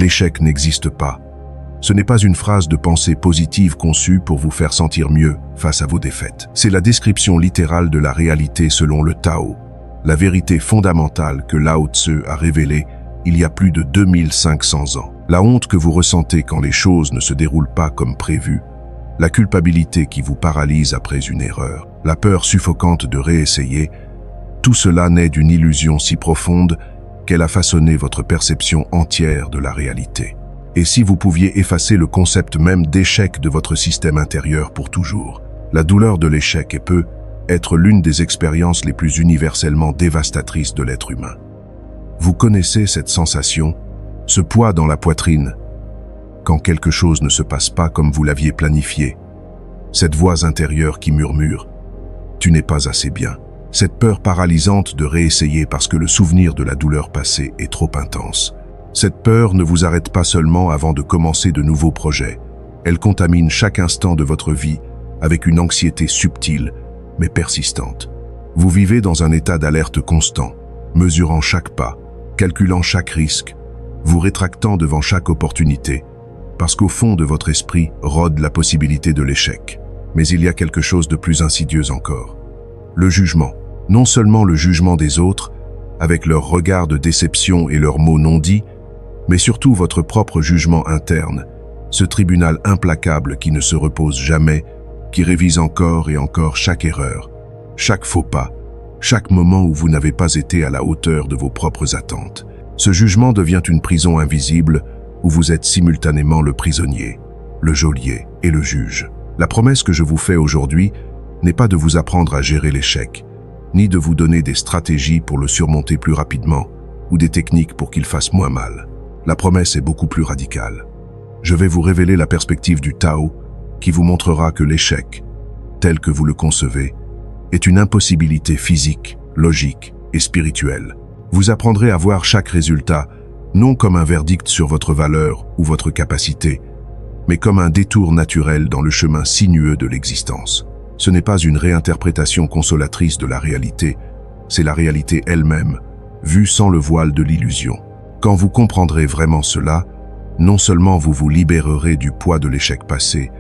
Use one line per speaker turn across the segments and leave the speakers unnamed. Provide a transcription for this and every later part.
L'échec n'existe pas. Ce n'est pas une phrase de pensée positive conçue pour vous faire sentir mieux face à vos défaites. C'est la description littérale de la réalité selon le Tao, la vérité fondamentale que Lao Tzu a révélée il y a plus de 2500 ans. La honte que vous ressentez quand les choses ne se déroulent pas comme prévu, la culpabilité qui vous paralyse après une erreur, la peur suffocante de réessayer, tout cela naît d'une illusion si profonde qu'elle a façonné votre perception entière de la réalité. Et si vous pouviez effacer le concept même d'échec de votre système intérieur pour toujours, la douleur de l'échec peut être l'une des expériences les plus universellement dévastatrices de l'être humain. Vous connaissez cette sensation, ce poids dans la poitrine, quand quelque chose ne se passe pas comme vous l'aviez planifié, cette voix intérieure qui murmure « Tu n'es pas assez bien », cette peur paralysante de réessayer parce que le souvenir de la douleur passée est trop intense. Cette peur ne vous arrête pas seulement avant de commencer de nouveaux projets, elle contamine chaque instant de votre vie avec une anxiété subtile mais persistante. Vous vivez dans un état d'alerte constant, mesurant chaque pas, calculant chaque risque, vous rétractant devant chaque opportunité, parce qu'au fond de votre esprit rôde la possibilité de l'échec. Mais il y a quelque chose de plus insidieux encore. Le jugement. Non seulement le jugement des autres, avec leurs regards de déception et leurs mots non dits, mais surtout votre propre jugement interne, ce tribunal implacable qui ne se repose jamais, qui révise encore et encore chaque erreur, chaque faux pas, chaque moment où vous n'avez pas été à la hauteur de vos propres attentes. Ce jugement devient une prison invisible où vous êtes simultanément le prisonnier, le geôlier et le juge. La promesse que je vous fais aujourd'hui n'est pas de vous apprendre à gérer l'échec, ni de vous donner des stratégies pour le surmonter plus rapidement ou des techniques pour qu'il fasse moins mal. La promesse est beaucoup plus radicale. Je vais vous révéler la perspective du Tao qui vous montrera que l'échec, tel que vous le concevez, est une impossibilité physique, logique et spirituelle. Vous apprendrez à voir chaque résultat, non comme un verdict sur votre valeur ou votre capacité, mais comme un détour naturel dans le chemin sinueux de l'existence. Ce n'est pas une réinterprétation consolatrice de la réalité, c'est la réalité elle-même, vue sans le voile de l'illusion. Quand vous comprendrez vraiment cela, non seulement vous vous libérerez du poids de l'échec passé,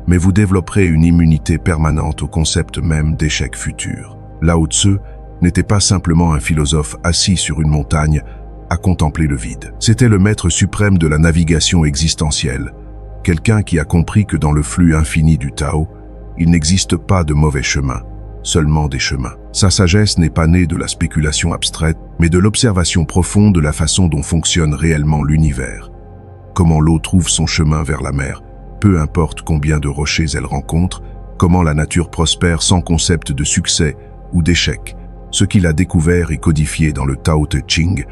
mais vous développerez une immunité permanente au concept même d'échec futur. Lao Tzu n'était pas simplement un philosophe assis sur une montagne à contempler le vide. C'était le maître suprême de la navigation existentielle, quelqu'un qui a compris que dans le flux infini du Tao, il n'existe pas de mauvais chemins, seulement des chemins. Sa sagesse n'est pas née de la spéculation abstraite, mais de l'observation profonde de la façon dont fonctionne réellement l'univers. Comment l'eau trouve son chemin vers la mer, peu importe combien de rochers elle rencontre, comment la nature prospère sans concept de succès ou d'échec. Ce qu'il a découvert et codifié dans le Tao Te Ching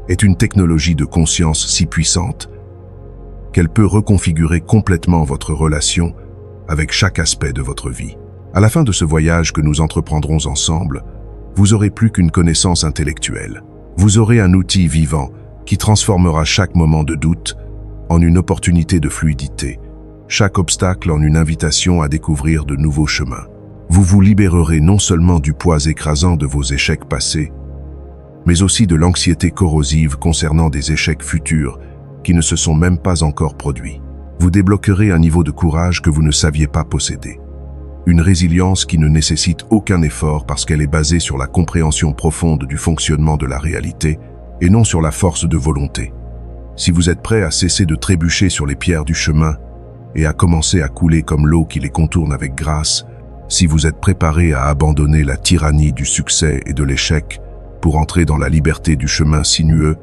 est une technologie de conscience si puissante qu'elle peut reconfigurer complètement votre relation avec chaque aspect de votre vie. À la fin de ce voyage que nous entreprendrons ensemble, vous aurez plus qu'une connaissance intellectuelle. Vous aurez un outil vivant qui transformera chaque moment de doute en une opportunité de fluidité, chaque obstacle en une invitation à découvrir de nouveaux chemins. Vous vous libérerez non seulement du poids écrasant de vos échecs passés, mais aussi de l'anxiété corrosive concernant des échecs futurs qui ne se sont même pas encore produits. Vous débloquerez un niveau de courage que vous ne saviez pas posséder. Une résilience qui ne nécessite aucun effort parce qu'elle est basée sur la compréhension profonde du fonctionnement de la réalité et non sur la force de volonté. Si vous êtes prêt à cesser de trébucher sur les pierres du chemin et à commencer à couler comme l'eau qui les contourne avec grâce, si vous êtes préparé à abandonner la tyrannie du succès et de l'échec pour entrer dans la liberté du chemin sinueux,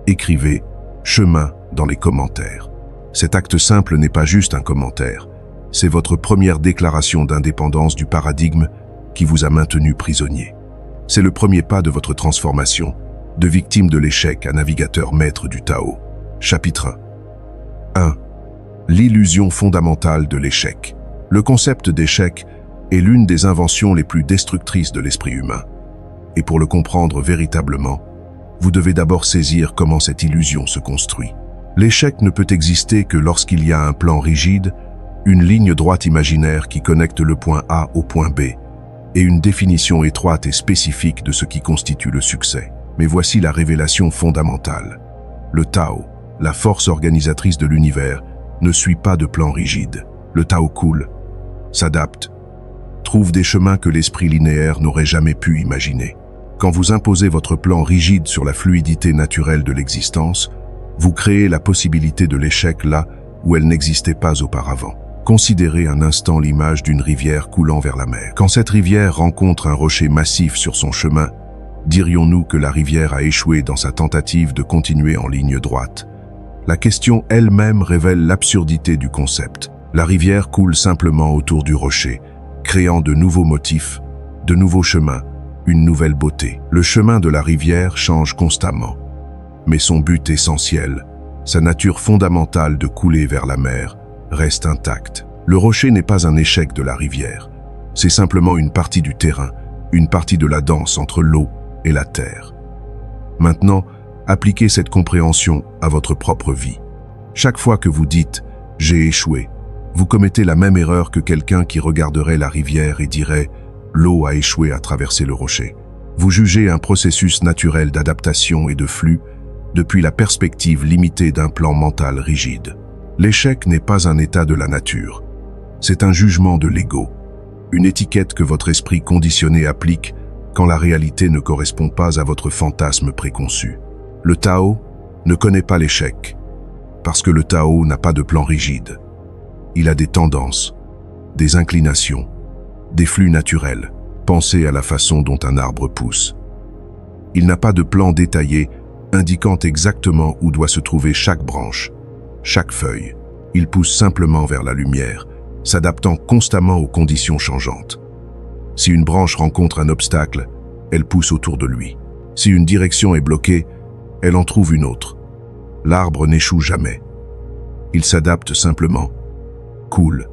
écrivez « chemin » dans les commentaires. Cet acte simple n'est pas juste un commentaire, c'est votre première déclaration d'indépendance du paradigme qui vous a maintenu prisonnier. C'est le premier pas de votre transformation, de victime de l'échec à navigateur maître du Tao. Chapitre 1. L'illusion fondamentale de l'échec. Le concept d'échec est l'une des inventions les plus destructrices de l'esprit humain. Et pour le comprendre véritablement, vous devez d'abord saisir comment cette illusion se construit. L'échec ne peut exister que lorsqu'il y a un plan rigide, une ligne droite imaginaire qui connecte le point A au point B, et une définition étroite et spécifique de ce qui constitue le succès. Mais voici la révélation fondamentale. Le Tao, la force organisatrice de l'univers, ne suit pas de plan rigide. Le Tao coule, s'adapte, trouve des chemins que l'esprit linéaire n'aurait jamais pu imaginer. Quand vous imposez votre plan rigide sur la fluidité naturelle de l'existence, vous créez la possibilité de l'échec là où elle n'existait pas auparavant. Considérez un instant l'image d'une rivière coulant vers la mer. Quand cette rivière rencontre un rocher massif sur son chemin, dirions-nous que la rivière a échoué dans sa tentative de continuer en ligne droite? La question elle-même révèle l'absurdité du concept. La rivière coule simplement autour du rocher, créant de nouveaux motifs, de nouveaux chemins, une nouvelle beauté. Le chemin de la rivière change constamment. Mais son but essentiel, sa nature fondamentale de couler vers la mer, reste intacte. Le rocher n'est pas un échec de la rivière. C'est simplement une partie du terrain, une partie de la danse entre l'eau et la terre. Maintenant, appliquez cette compréhension à votre propre vie. Chaque fois que vous dites « j'ai échoué », vous commettez la même erreur que quelqu'un qui regarderait la rivière et dirait « l'eau a échoué à traverser le rocher ». Vous jugez un processus naturel d'adaptation et de flux depuis la perspective limitée d'un plan mental rigide. L'échec n'est pas un état de la nature. C'est un jugement de l'ego, une étiquette que votre esprit conditionné applique quand la réalité ne correspond pas à votre fantasme préconçu. Le Tao ne connaît pas l'échec, parce que le Tao n'a pas de plan rigide. Il a des tendances, des inclinations, des flux naturels. Pensez à la façon dont un arbre pousse. Il n'a pas de plan détaillé indiquant exactement où doit se trouver chaque branche, chaque feuille. Il pousse simplement vers la lumière, s'adaptant constamment aux conditions changeantes. Si une branche rencontre un obstacle, elle pousse autour de lui. Si une direction est bloquée, elle en trouve une autre. L'arbre n'échoue jamais. Il s'adapte simplement, coule,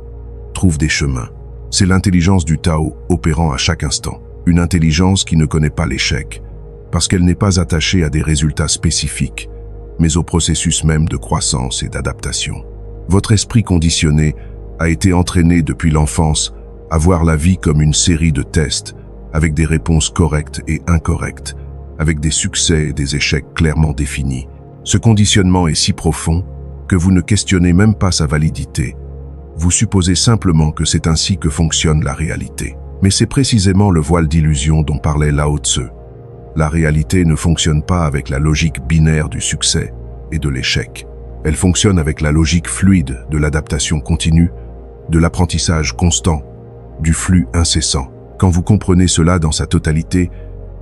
trouve des chemins. C'est l'intelligence du Tao opérant à chaque instant. Une intelligence qui ne connaît pas l'échec, parce qu'elle n'est pas attachée à des résultats spécifiques, mais au processus même de croissance et d'adaptation. Votre esprit conditionné a été entraîné depuis l'enfance à voir la vie comme une série de tests, avec des réponses correctes et incorrectes, avec des succès et des échecs clairement définis. Ce conditionnement est si profond que vous ne questionnez même pas sa validité. Vous supposez simplement que c'est ainsi que fonctionne la réalité. Mais c'est précisément le voile d'illusion dont parlait Lao Tzu. La réalité ne fonctionne pas avec la logique binaire du succès et de l'échec. Elle fonctionne avec la logique fluide de l'adaptation continue, de l'apprentissage constant, du flux incessant. Quand vous comprenez cela dans sa totalité,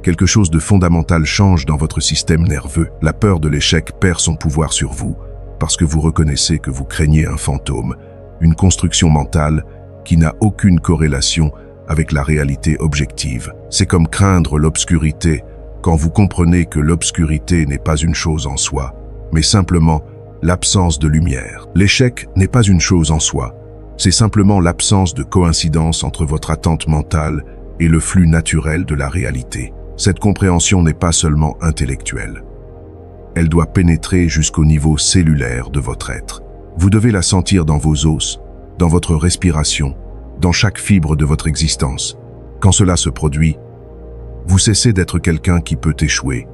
quelque chose de fondamental change dans votre système nerveux. La peur de l'échec perd son pouvoir sur vous, parce que vous reconnaissez que vous craignez un fantôme, une construction mentale qui n'a aucune corrélation avec la réalité objective. C'est comme craindre l'obscurité quand vous comprenez que l'obscurité n'est pas une chose en soi, mais simplement l'absence de lumière. L'échec n'est pas une chose en soi, c'est simplement l'absence de coïncidence entre votre attente mentale et le flux naturel de la réalité. Cette compréhension n'est pas seulement intellectuelle. Elle doit pénétrer jusqu'au niveau cellulaire de votre être. Vous devez la sentir dans vos os, dans votre respiration, dans chaque fibre de votre existence. Quand cela se produit, vous cessez d'être quelqu'un qui peut échouer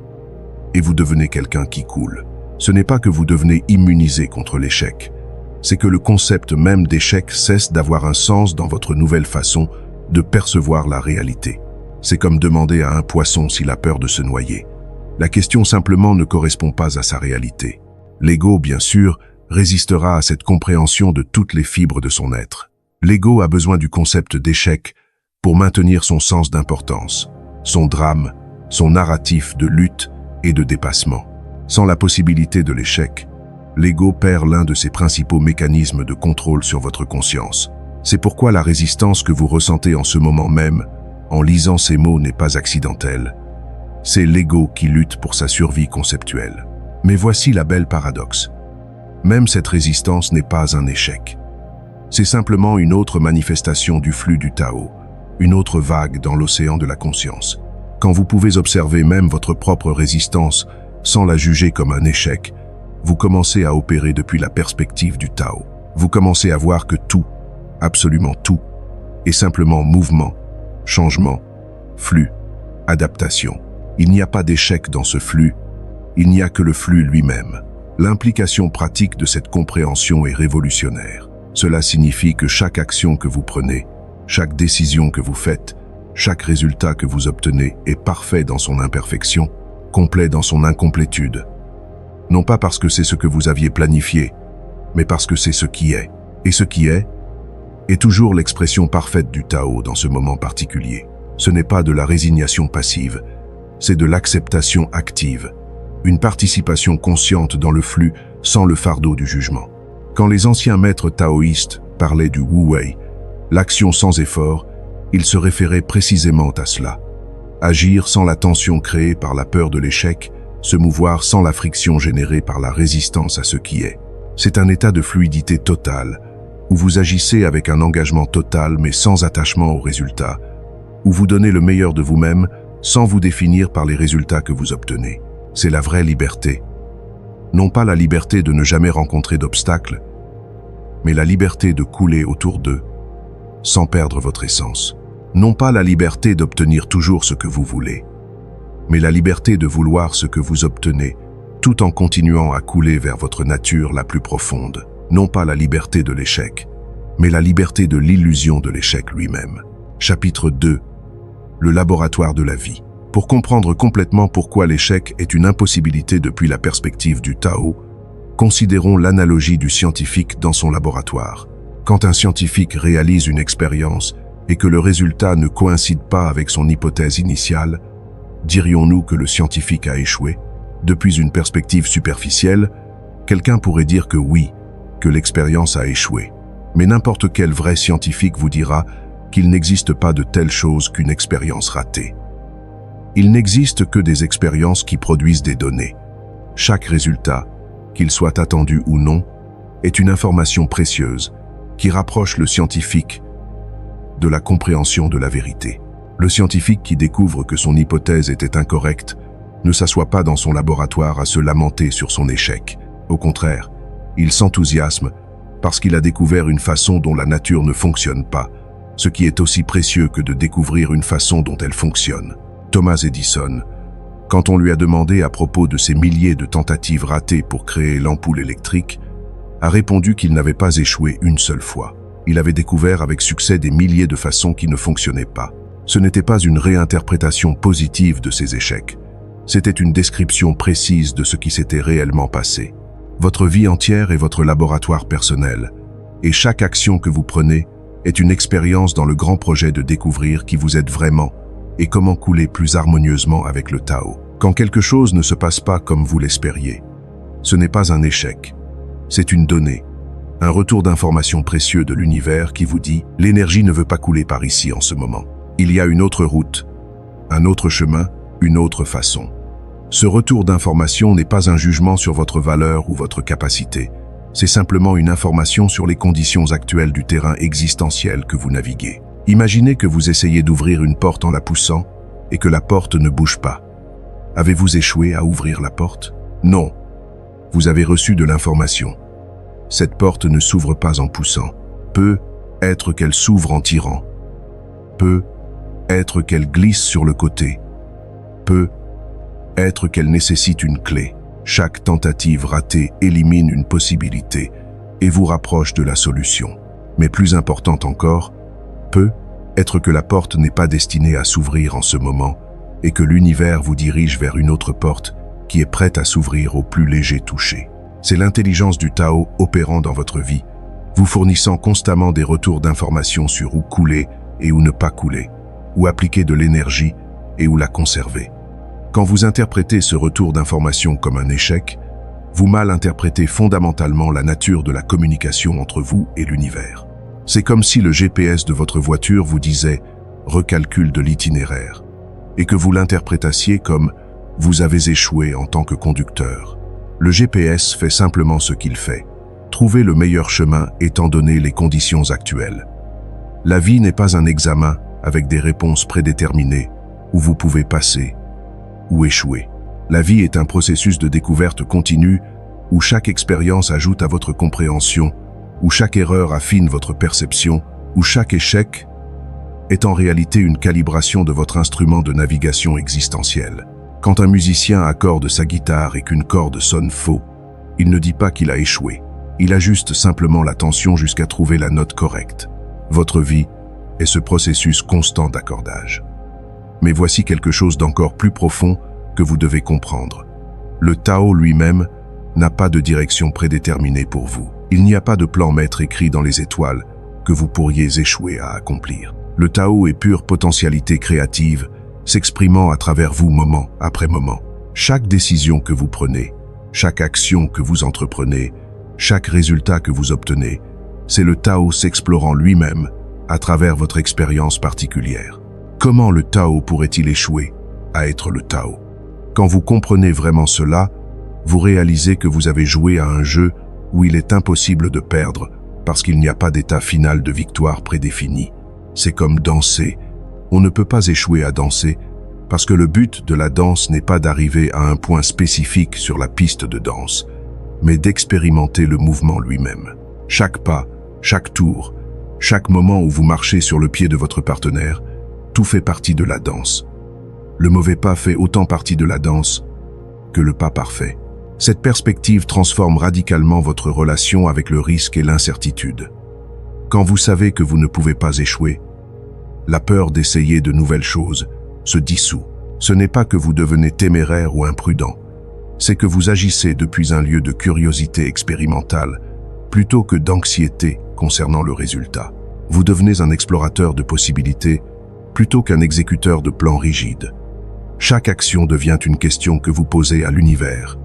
et vous devenez quelqu'un qui coule. Ce n'est pas que vous devenez immunisé contre l'échec, c'est que le concept même d'échec cesse d'avoir un sens dans votre nouvelle façon de percevoir la réalité. C'est comme demander à un poisson s'il a peur de se noyer. La question simplement ne correspond pas à sa réalité. L'ego, bien sûr, résistera à cette compréhension de toutes les fibres de son être. L'ego a besoin du concept d'échec pour maintenir son sens d'importance, son drame, son narratif de lutte et de dépassement. Sans la possibilité de l'échec, l'ego perd l'un de ses principaux mécanismes de contrôle sur votre conscience. C'est pourquoi la résistance que vous ressentez en ce moment même, en lisant ces mots, n'est pas accidentelle. C'est l'ego qui lutte pour sa survie conceptuelle. Mais voici la belle paradoxe. Même cette résistance n'est pas un échec. C'est simplement une autre manifestation du flux du Tao, une autre vague dans l'océan de la conscience. Quand vous pouvez observer même votre propre résistance sans la juger comme un échec, vous commencez à opérer depuis la perspective du Tao. Vous commencez à voir que tout, absolument tout, est simplement mouvement, changement, flux, adaptation. Il n'y a pas d'échec dans ce flux, il n'y a que le flux lui-même. L'implication pratique de cette compréhension est révolutionnaire. Cela signifie que chaque action que vous prenez, chaque décision que vous faites, chaque résultat que vous obtenez est parfait dans son imperfection, complet dans son incomplétude. Non pas parce que c'est ce que vous aviez planifié, mais parce que c'est ce qui est. Et ce qui est toujours l'expression parfaite du Tao dans ce moment particulier. Ce n'est pas de la résignation passive, c'est de l'acceptation active, une participation consciente dans le flux sans le fardeau du jugement. Quand les anciens maîtres taoïstes parlaient du Wu Wei, l'action sans effort, ils se référaient précisément à cela. Agir sans la tension créée par la peur de l'échec, se mouvoir sans la friction générée par la résistance à ce qui est. C'est un état de fluidité totale, où vous agissez avec un engagement total mais sans attachement aux résultats, où vous donnez le meilleur de vous-même sans vous définir par les résultats que vous obtenez. C'est la vraie liberté. Non pas la liberté de ne jamais rencontrer d'obstacles, mais la liberté de couler autour d'eux, sans perdre votre essence. Non pas la liberté d'obtenir toujours ce que vous voulez, mais la liberté de vouloir ce que vous obtenez, tout en continuant à couler vers votre nature la plus profonde. Non pas la liberté de l'échec, mais la liberté de l'illusion de l'échec lui-même. Chapitre 2. Le laboratoire de la vie. Pour comprendre complètement pourquoi l'échec est une impossibilité depuis la perspective du Tao, considérons l'analogie du scientifique dans son laboratoire. Quand un scientifique réalise une expérience et que le résultat ne coïncide pas avec son hypothèse initiale, dirions-nous que le scientifique a échoué? Depuis une perspective superficielle, quelqu'un pourrait dire que oui, que l'expérience a échoué. Mais n'importe quel vrai scientifique vous dira qu'il n'existe pas de telle chose qu'une expérience ratée. Il n'existe que des expériences qui produisent des données. Chaque résultat, qu'il soit attendu ou non, est une information précieuse qui rapproche le scientifique de la compréhension de la vérité. Le scientifique qui découvre que son hypothèse était incorrecte ne s'assoit pas dans son laboratoire à se lamenter sur son échec. Au contraire, il s'enthousiasme parce qu'il a découvert une façon dont la nature ne fonctionne pas, ce qui est aussi précieux que de découvrir une façon dont elle fonctionne. Thomas Edison, quand on lui a demandé à propos de ses milliers de tentatives ratées pour créer l'ampoule électrique, a répondu qu'il n'avait pas échoué une seule fois. Il avait découvert avec succès des milliers de façons qui ne fonctionnaient pas. Ce n'était pas une réinterprétation positive de ses échecs. C'était une description précise de ce qui s'était réellement passé. Votre vie entière est votre laboratoire personnel, et chaque action que vous prenez est une expérience dans le grand projet de découvrir qui vous êtes vraiment et comment couler plus harmonieusement avec le Tao. Quand quelque chose ne se passe pas comme vous l'espériez, ce n'est pas un échec, c'est une donnée, un retour d'information précieux de l'univers qui vous dit « l'énergie ne veut pas couler par ici en ce moment. Il y a une autre route, un autre chemin, une autre façon. » Ce retour d'information n'est pas un jugement sur votre valeur ou votre capacité, c'est simplement une information sur les conditions actuelles du terrain existentiel que vous naviguez. Imaginez que vous essayez d'ouvrir une porte en la poussant et que la porte ne bouge pas. Avez-vous échoué à ouvrir la porte? Non. Vous avez reçu de l'information. Cette porte ne s'ouvre pas en poussant. Peut être qu'elle s'ouvre en tirant. Peut être qu'elle glisse sur le côté. Peut être qu'elle nécessite une clé. Chaque tentative ratée élimine une possibilité et vous rapproche de la solution. Mais plus important encore, peut être que la porte n'est pas destinée à s'ouvrir en ce moment et que l'univers vous dirige vers une autre porte qui est prête à s'ouvrir au plus léger toucher. C'est l'intelligence du Tao opérant dans votre vie, vous fournissant constamment des retours d'informations sur où couler et où ne pas couler, où appliquer de l'énergie et où la conserver. Quand vous interprétez ce retour d'information comme un échec, vous mal interprétez fondamentalement la nature de la communication entre vous et l'univers. C'est comme si le GPS de votre voiture vous disait « recalcul de l'itinéraire » et que vous l'interprétassiez comme « vous avez échoué en tant que conducteur ». Le GPS fait simplement ce qu'il fait, trouver le meilleur chemin étant donné les conditions actuelles. La vie n'est pas un examen avec des réponses prédéterminées où vous pouvez passer ou échouer. La vie est un processus de découverte continue où chaque expérience ajoute à votre compréhension, où chaque erreur affine votre perception, où chaque échec est en réalité une calibration de votre instrument de navigation existentielle. Quand un musicien accorde sa guitare et qu'une corde sonne faux, Il ne dit pas qu'il a échoué. Il ajuste simplement la tension jusqu'à trouver la note correcte. Votre vie est ce processus constant d'accordage. Mais voici quelque chose d'encore plus profond que vous devez comprendre. Le Tao lui-même n'a pas de direction prédéterminée pour vous. Il n'y a pas de plan maître écrit dans les étoiles que vous pourriez échouer à accomplir. Le Tao est pure potentialité créative, s'exprimant à travers vous moment après moment. Chaque décision que vous prenez, chaque action que vous entreprenez, chaque résultat que vous obtenez, c'est le Tao s'explorant lui-même à travers votre expérience particulière. Comment le Tao pourrait-il échouer à être le Tao? Quand vous comprenez vraiment cela, vous réalisez que vous avez joué à un jeu où il est impossible de perdre parce qu'il n'y a pas d'état final de victoire prédéfini. C'est comme danser. On ne peut pas échouer à danser parce que le but de la danse n'est pas d'arriver à un point spécifique sur la piste de danse, mais d'expérimenter le mouvement lui-même. Chaque pas, chaque tour, chaque moment où vous marchez sur le pied de votre partenaire, tout fait partie de la danse. Le mauvais pas fait autant partie de la danse que le pas parfait. Cette perspective transforme radicalement votre relation avec le risque et l'incertitude. Quand vous savez que vous ne pouvez pas échouer, la peur d'essayer de nouvelles choses se dissout. Ce n'est pas que vous devenez téméraire ou imprudent, c'est que vous agissez depuis un lieu de curiosité expérimentale plutôt que d'anxiété concernant le résultat. Vous devenez un explorateur de possibilités plutôt qu'un exécuteur de plans rigides. Chaque action devient une question que vous posez à l'univers.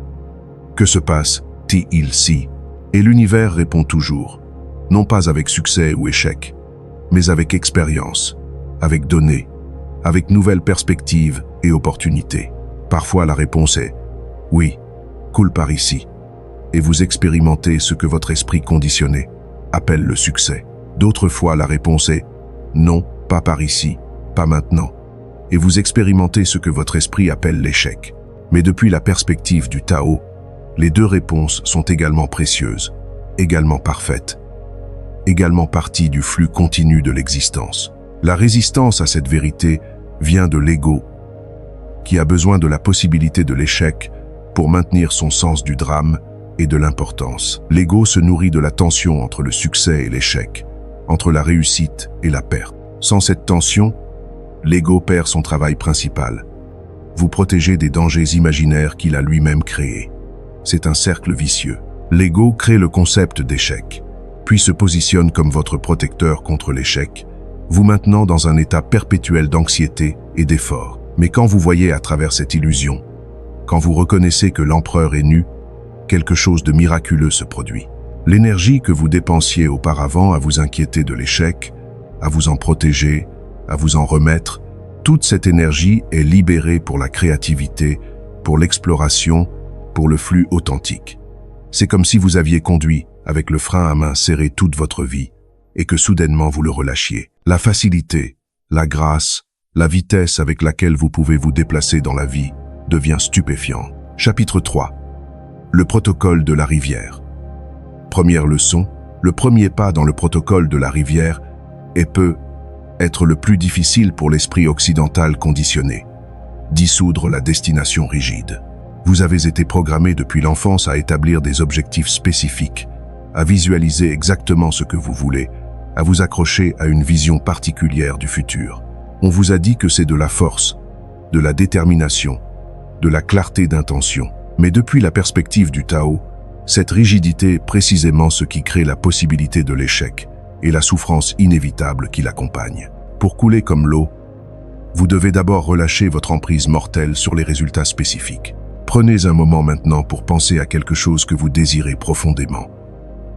Que se passe-t-il si? Et l'univers répond toujours, non pas avec succès ou échec, mais avec expérience, avec données, avec nouvelles perspectives et opportunités. Parfois la réponse est « oui, coule par ici », et vous expérimentez ce que votre esprit conditionné appelle le succès. D'autres fois la réponse est « non, pas par ici, pas maintenant », et vous expérimentez ce que votre esprit appelle l'échec. Mais depuis la perspective du Tao, les deux réponses sont également précieuses, également parfaites, également partie du flux continu de l'existence. La résistance à cette vérité vient de l'ego, qui a besoin de la possibilité de l'échec pour maintenir son sens du drame et de l'importance. L'ego se nourrit de la tension entre le succès et l'échec, entre la réussite et la perte. Sans cette tension, l'ego perd son travail principal. Vous protégez des dangers imaginaires qu'il a lui-même créés. C'est un cercle vicieux. L'ego crée le concept d'échec, puis se positionne comme votre protecteur contre l'échec, vous maintenant dans un état perpétuel d'anxiété et d'effort. Mais quand vous voyez à travers cette illusion, quand vous reconnaissez que l'empereur est nu, quelque chose de miraculeux se produit. L'énergie que vous dépensiez auparavant à vous inquiéter de l'échec, à vous en protéger, à vous en remettre, toute cette énergie est libérée pour la créativité, pour l'exploration, pour le flux authentique. C'est comme si vous aviez conduit, avec le frein à main serré toute votre vie, et que soudainement vous le relâchiez. La facilité, la grâce, la vitesse avec laquelle vous pouvez vous déplacer dans la vie devient stupéfiant. Chapitre 3. Le protocole de la rivière. Première leçon, le premier pas dans le protocole de la rivière peut être le plus difficile pour l'esprit occidental conditionné. Dissoudre la destination rigide. Vous avez été programmé depuis l'enfance à établir des objectifs spécifiques, à visualiser exactement ce que vous voulez, à vous accrocher à une vision particulière du futur. On vous a dit que c'est de la force, de la détermination, de la clarté d'intention. Mais depuis la perspective du Tao, cette rigidité est précisément ce qui crée la possibilité de l'échec et la souffrance inévitable qui l'accompagne. Pour couler comme l'eau, vous devez d'abord relâcher votre emprise mortelle sur les résultats spécifiques. Prenez un moment maintenant pour penser à quelque chose que vous désirez profondément,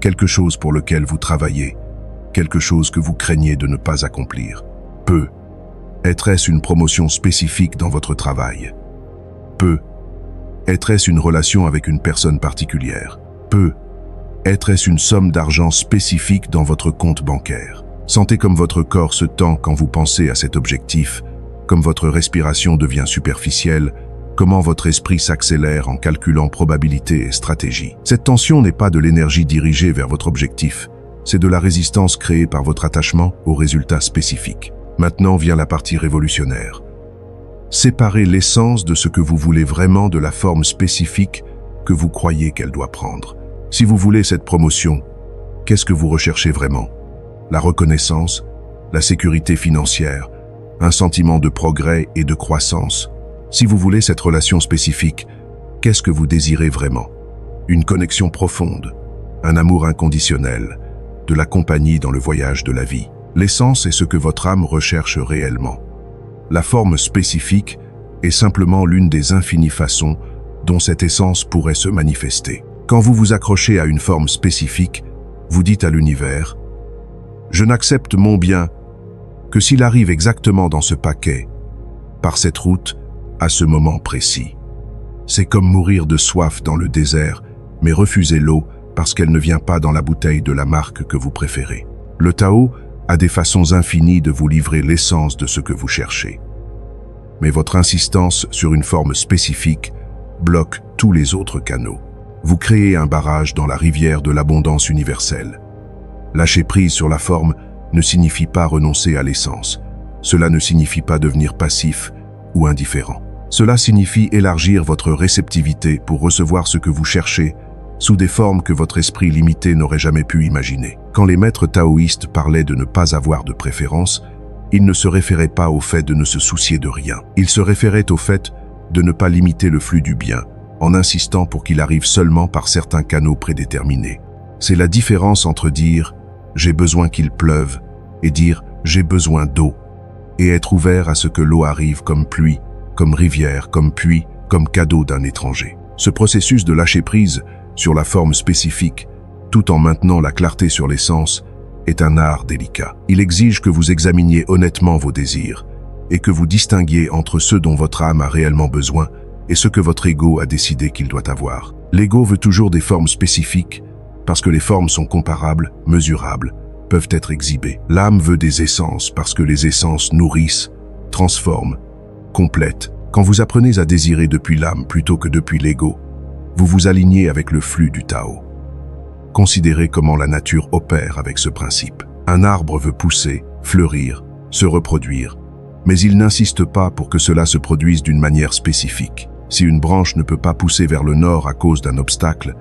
quelque chose pour lequel vous travaillez, quelque chose que vous craignez de ne pas accomplir. Est-ce une promotion spécifique dans votre travail? Est-ce une relation avec une personne particulière? Est-ce une somme d'argent spécifique dans votre compte bancaire? Sentez comme votre corps se tend quand vous pensez à cet objectif, comme votre respiration devient superficielle, comment votre esprit s'accélère en calculant probabilité et stratégie. Cette tension n'est pas de l'énergie dirigée vers votre objectif, c'est de la résistance créée par votre attachement aux résultats spécifiques. Maintenant vient la partie révolutionnaire. Séparez l'essence de ce que vous voulez vraiment de la forme spécifique que vous croyez qu'elle doit prendre. Si vous voulez cette promotion, qu'est-ce que vous recherchez vraiment? La reconnaissance, la sécurité financière, un sentiment de progrès et de croissance. Si vous voulez cette relation spécifique, qu'est-ce que vous désirez vraiment? Une connexion profonde, un amour inconditionnel, de la compagnie dans le voyage de la vie. L'essence est ce que votre âme recherche réellement. La forme spécifique est simplement l'une des infinies façons dont cette essence pourrait se manifester. Quand vous vous accrochez à une forme spécifique, vous dites à l'univers « Je n'accepte mon bien que s'il arrive exactement dans ce paquet, par cette route, à ce moment précis. » C'est comme mourir de soif dans le désert, mais refuser l'eau parce qu'elle ne vient pas dans la bouteille de la marque que vous préférez. Le Tao a des façons infinies de vous livrer l'essence de ce que vous cherchez. Mais votre insistance sur une forme spécifique bloque tous les autres canaux. Vous créez un barrage dans la rivière de l'abondance universelle. Lâcher prise sur la forme ne signifie pas renoncer à l'essence. Cela ne signifie pas devenir passif ou indifférent. Cela signifie élargir votre réceptivité pour recevoir ce que vous cherchez sous des formes que votre esprit limité n'aurait jamais pu imaginer. Quand les maîtres taoïstes parlaient de ne pas avoir de préférence, ils ne se référaient pas au fait de ne se soucier de rien. Ils se référaient au fait de ne pas limiter le flux du bien, en insistant pour qu'il arrive seulement par certains canaux prédéterminés. C'est la différence entre dire « j'ai besoin qu'il pleuve » et dire « j'ai besoin d'eau » et être ouvert à ce que l'eau arrive comme pluie, comme rivière, comme puits, comme cadeau d'un étranger. Ce processus de lâcher prise sur la forme spécifique, tout en maintenant la clarté sur l'essence, est un art délicat. Il exige que vous examiniez honnêtement vos désirs et que vous distinguiez entre ceux dont votre âme a réellement besoin et ce que votre ego a décidé qu'il doit avoir. L'ego veut toujours des formes spécifiques parce que les formes sont comparables, mesurables, peuvent être exhibées. L'âme veut des essences parce que les essences nourrissent, transforment, complètent. Quand vous apprenez à désirer depuis l'âme plutôt que depuis l'ego, vous vous alignez avec le flux du Tao. Considérez comment la nature opère avec ce principe. Un arbre veut pousser, fleurir, se reproduire, mais il n'insiste pas pour que cela se produise d'une manière spécifique. Si une branche ne peut pas pousser vers le nord à cause d'un obstacle,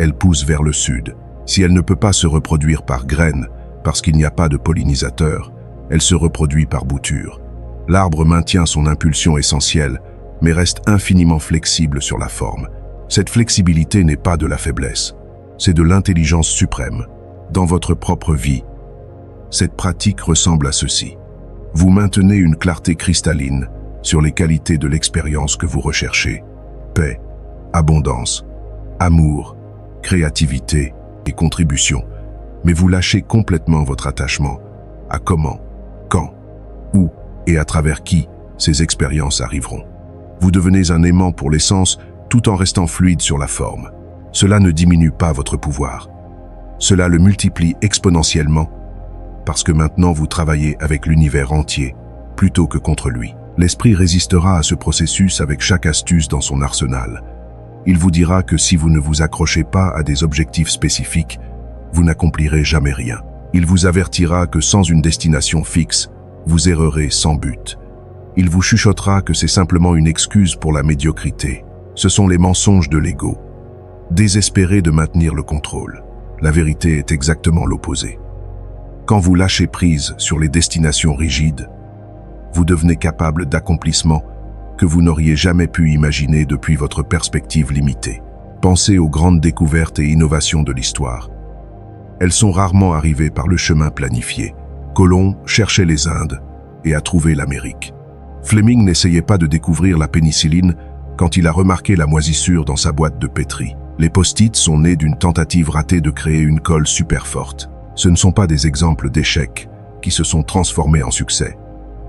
elle pousse vers le sud. Si elle ne peut pas se reproduire par graines, parce qu'il n'y a pas de pollinisateur, elle se reproduit par bouture. L'arbre maintient son impulsion essentielle, mais reste infiniment flexible sur la forme. Cette flexibilité n'est pas de la faiblesse, c'est de l'intelligence suprême. Dans votre propre vie, cette pratique ressemble à ceci. Vous maintenez une clarté cristalline sur les qualités de l'expérience que vous recherchez. Paix, abondance, amour, créativité et contribution. Mais vous lâchez complètement votre attachement à comment, quand, où et à travers qui ces expériences arriveront. Vous devenez un aimant pour l'essence tout en restant fluide sur la forme. Cela ne diminue pas votre pouvoir. Cela le multiplie exponentiellement parce que maintenant vous travaillez avec l'univers entier plutôt que contre lui. L'esprit résistera à ce processus avec chaque astuce dans son arsenal. Il vous dira que si vous ne vous accrochez pas à des objectifs spécifiques, vous n'accomplirez jamais rien. Il vous avertira que sans une destination fixe, vous errerez sans but. Il vous chuchotera que c'est simplement une excuse pour la médiocrité. Ce sont les mensonges de l'ego, désespéré de maintenir le contrôle. La vérité est exactement l'opposé. Quand vous lâchez prise sur les destinations rigides, vous devenez capable d'accomplissements que vous n'auriez jamais pu imaginer depuis votre perspective limitée. Pensez aux grandes découvertes et innovations de l'histoire. Elles sont rarement arrivées par le chemin planifié. Colomb cherchait les Indes et a trouvé l'Amérique. Fleming n'essayait pas de découvrir la pénicilline quand il a remarqué la moisissure dans sa boîte de pétri. Les post-it sont nés d'une tentative ratée de créer une colle super forte. Ce ne sont pas des exemples d'échecs qui se sont transformés en succès.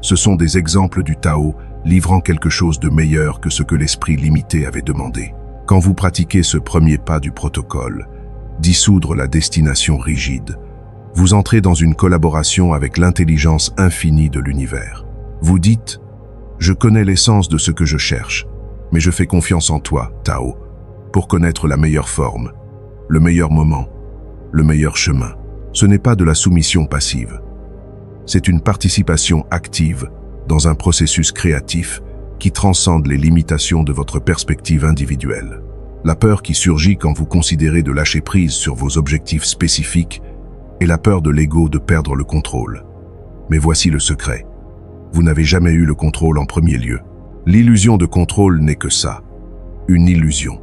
Ce sont des exemples du Tao livrant quelque chose de meilleur que ce que l'esprit limité avait demandé. Quand vous pratiquez ce premier pas du protocole, dissoudre la destination rigide, vous entrez dans une collaboration avec l'intelligence infinie de l'univers. Vous dites « Je connais l'essence de ce que je cherche, mais je fais confiance en toi, Tao, pour connaître la meilleure forme, le meilleur moment, le meilleur chemin. » Ce n'est pas de la soumission passive. C'est une participation active dans un processus créatif qui transcende les limitations de votre perspective individuelle. La peur qui surgit quand vous considérez de lâcher prise sur vos objectifs spécifiques est la peur de l'ego de perdre le contrôle. Mais voici le secret. Vous n'avez jamais eu le contrôle en premier lieu. L'illusion de contrôle n'est que ça, une illusion.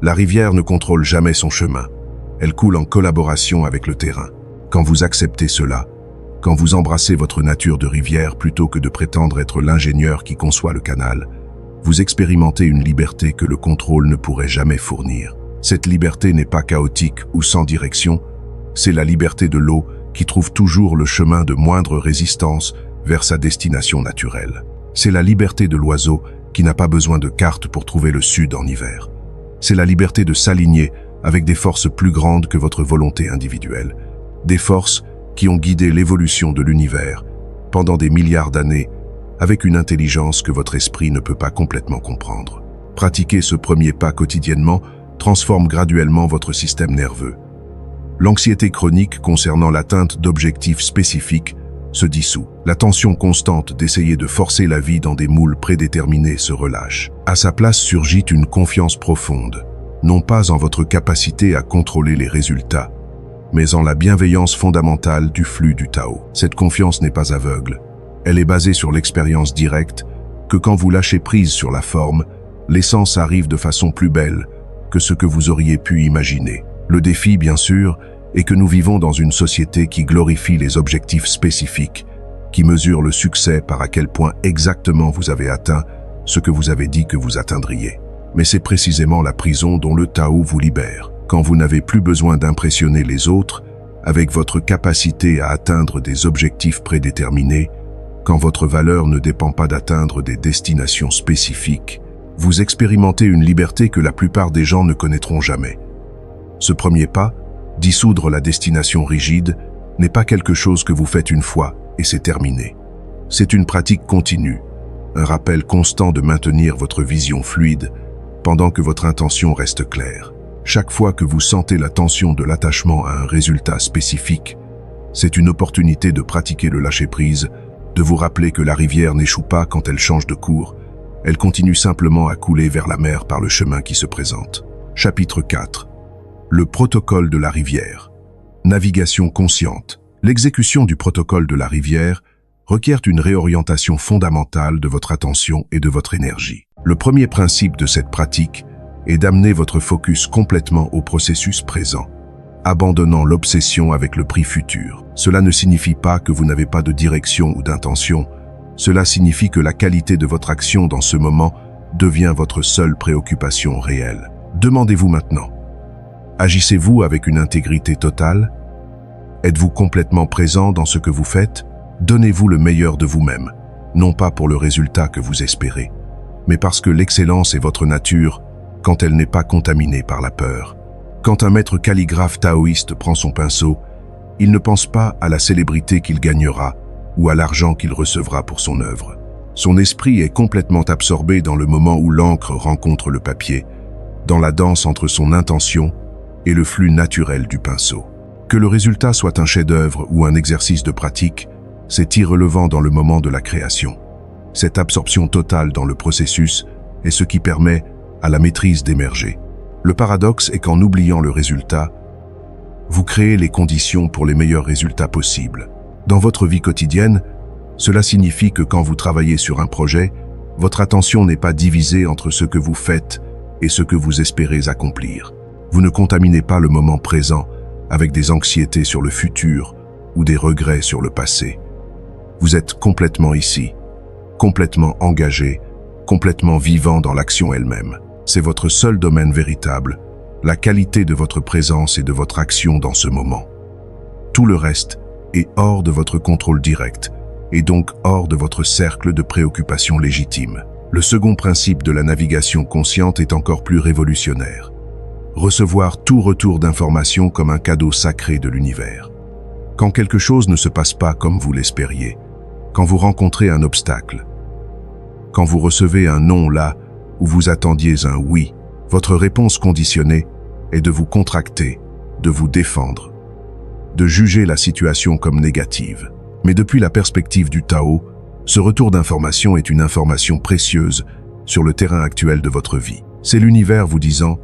La rivière ne contrôle jamais son chemin. Elle coule en collaboration avec le terrain. Quand vous acceptez cela, quand vous embrassez votre nature de rivière plutôt que de prétendre être l'ingénieur qui conçoit le canal, vous expérimentez une liberté que le contrôle ne pourrait jamais fournir. Cette liberté n'est pas chaotique ou sans direction, c'est la liberté de l'eau qui trouve toujours le chemin de moindre résistance vers sa destination naturelle. C'est la liberté de l'oiseau qui n'a pas besoin de carte pour trouver le sud en hiver. C'est la liberté de s'aligner avec des forces plus grandes que votre volonté individuelle. Des forces qui ont guidé l'évolution de l'univers pendant des milliards d'années avec une intelligence que votre esprit ne peut pas complètement comprendre. Pratiquer ce premier pas quotidiennement transforme graduellement votre système nerveux. L'anxiété chronique concernant l'atteinte d'objectifs spécifiques se dissout. La tension constante d'essayer de forcer la vie dans des moules prédéterminés se relâche. À sa place surgit une confiance profonde, non pas en votre capacité à contrôler les résultats, mais en la bienveillance fondamentale du flux du Tao. Cette confiance n'est pas aveugle. Elle est basée sur l'expérience directe que quand vous lâchez prise sur la forme, l'essence arrive de façon plus belle que ce que vous auriez pu imaginer. Le défi, bien sûr, est que nous vivons dans une société qui glorifie les objectifs spécifiques, qui mesure le succès par à quel point exactement vous avez atteint ce que vous avez dit que vous atteindriez. Mais c'est précisément la prison dont le Tao vous libère. Quand vous n'avez plus besoin d'impressionner les autres, avec votre capacité à atteindre des objectifs prédéterminés, quand votre valeur ne dépend pas d'atteindre des destinations spécifiques, vous expérimentez une liberté que la plupart des gens ne connaîtront jamais. Ce premier pas, dissoudre la destination rigide, n'est pas quelque chose que vous faites une fois et c'est terminé. C'est une pratique continue, un rappel constant de maintenir votre vision fluide pendant que votre intention reste claire. Chaque fois que vous sentez la tension de l'attachement à un résultat spécifique, c'est une opportunité de pratiquer le lâcher-prise, de vous rappeler que la rivière n'échoue pas quand elle change de cours, elle continue simplement à couler vers la mer par le chemin qui se présente. Chapitre 4. Le protocole de la rivière. Navigation consciente. L'exécution du protocole de la rivière requiert une réorientation fondamentale de votre attention et de votre énergie. Le premier principe de cette pratique est d'amener votre focus complètement au processus présent, abandonnant l'obsession avec le prix futur. Cela ne signifie pas que vous n'avez pas de direction ou d'intention, cela signifie que la qualité de votre action dans ce moment devient votre seule préoccupation réelle. Demandez-vous maintenant, agissez-vous avec une intégrité totale? Êtes-vous complètement présent dans ce que vous faites? Donnez-vous le meilleur de vous-même, non pas pour le résultat que vous espérez, mais parce que l'excellence est votre nature quand elle n'est pas contaminée par la peur. Quand un maître calligraphe taoïste prend son pinceau, il ne pense pas à la célébrité qu'il gagnera ou à l'argent qu'il recevra pour son œuvre. Son esprit est complètement absorbé dans le moment où l'encre rencontre le papier, dans la danse entre son intention et le flux naturel du pinceau. Que le résultat soit un chef-d'œuvre ou un exercice de pratique, c'est irrelevant dans le moment de la création. Cette absorption totale dans le processus est ce qui permet à la maîtrise d'émerger. Le paradoxe est qu'en oubliant le résultat, vous créez les conditions pour les meilleurs résultats possibles. Dans votre vie quotidienne, cela signifie que quand vous travaillez sur un projet, votre attention n'est pas divisée entre ce que vous faites et ce que vous espérez accomplir. Vous ne contaminez pas le moment présent avec des anxiétés sur le futur ou des regrets sur le passé. Vous êtes complètement ici, complètement engagé, complètement vivant dans l'action elle-même. C'est votre seul domaine véritable, la qualité de votre présence et de votre action dans ce moment. Tout le reste est hors de votre contrôle direct et donc hors de votre cercle de préoccupation légitime. Le second principe de la navigation consciente est encore plus révolutionnaire. Recevoir tout retour d'information comme un cadeau sacré de l'univers. Quand quelque chose ne se passe pas comme vous l'espériez, quand vous rencontrez un obstacle, quand vous recevez un non là où vous attendiez un oui, votre réponse conditionnée est de vous contracter, de vous défendre, de juger la situation comme négative. Mais depuis la perspective du Tao, ce retour d'information est une information précieuse sur le terrain actuel de votre vie. C'est l'univers vous disant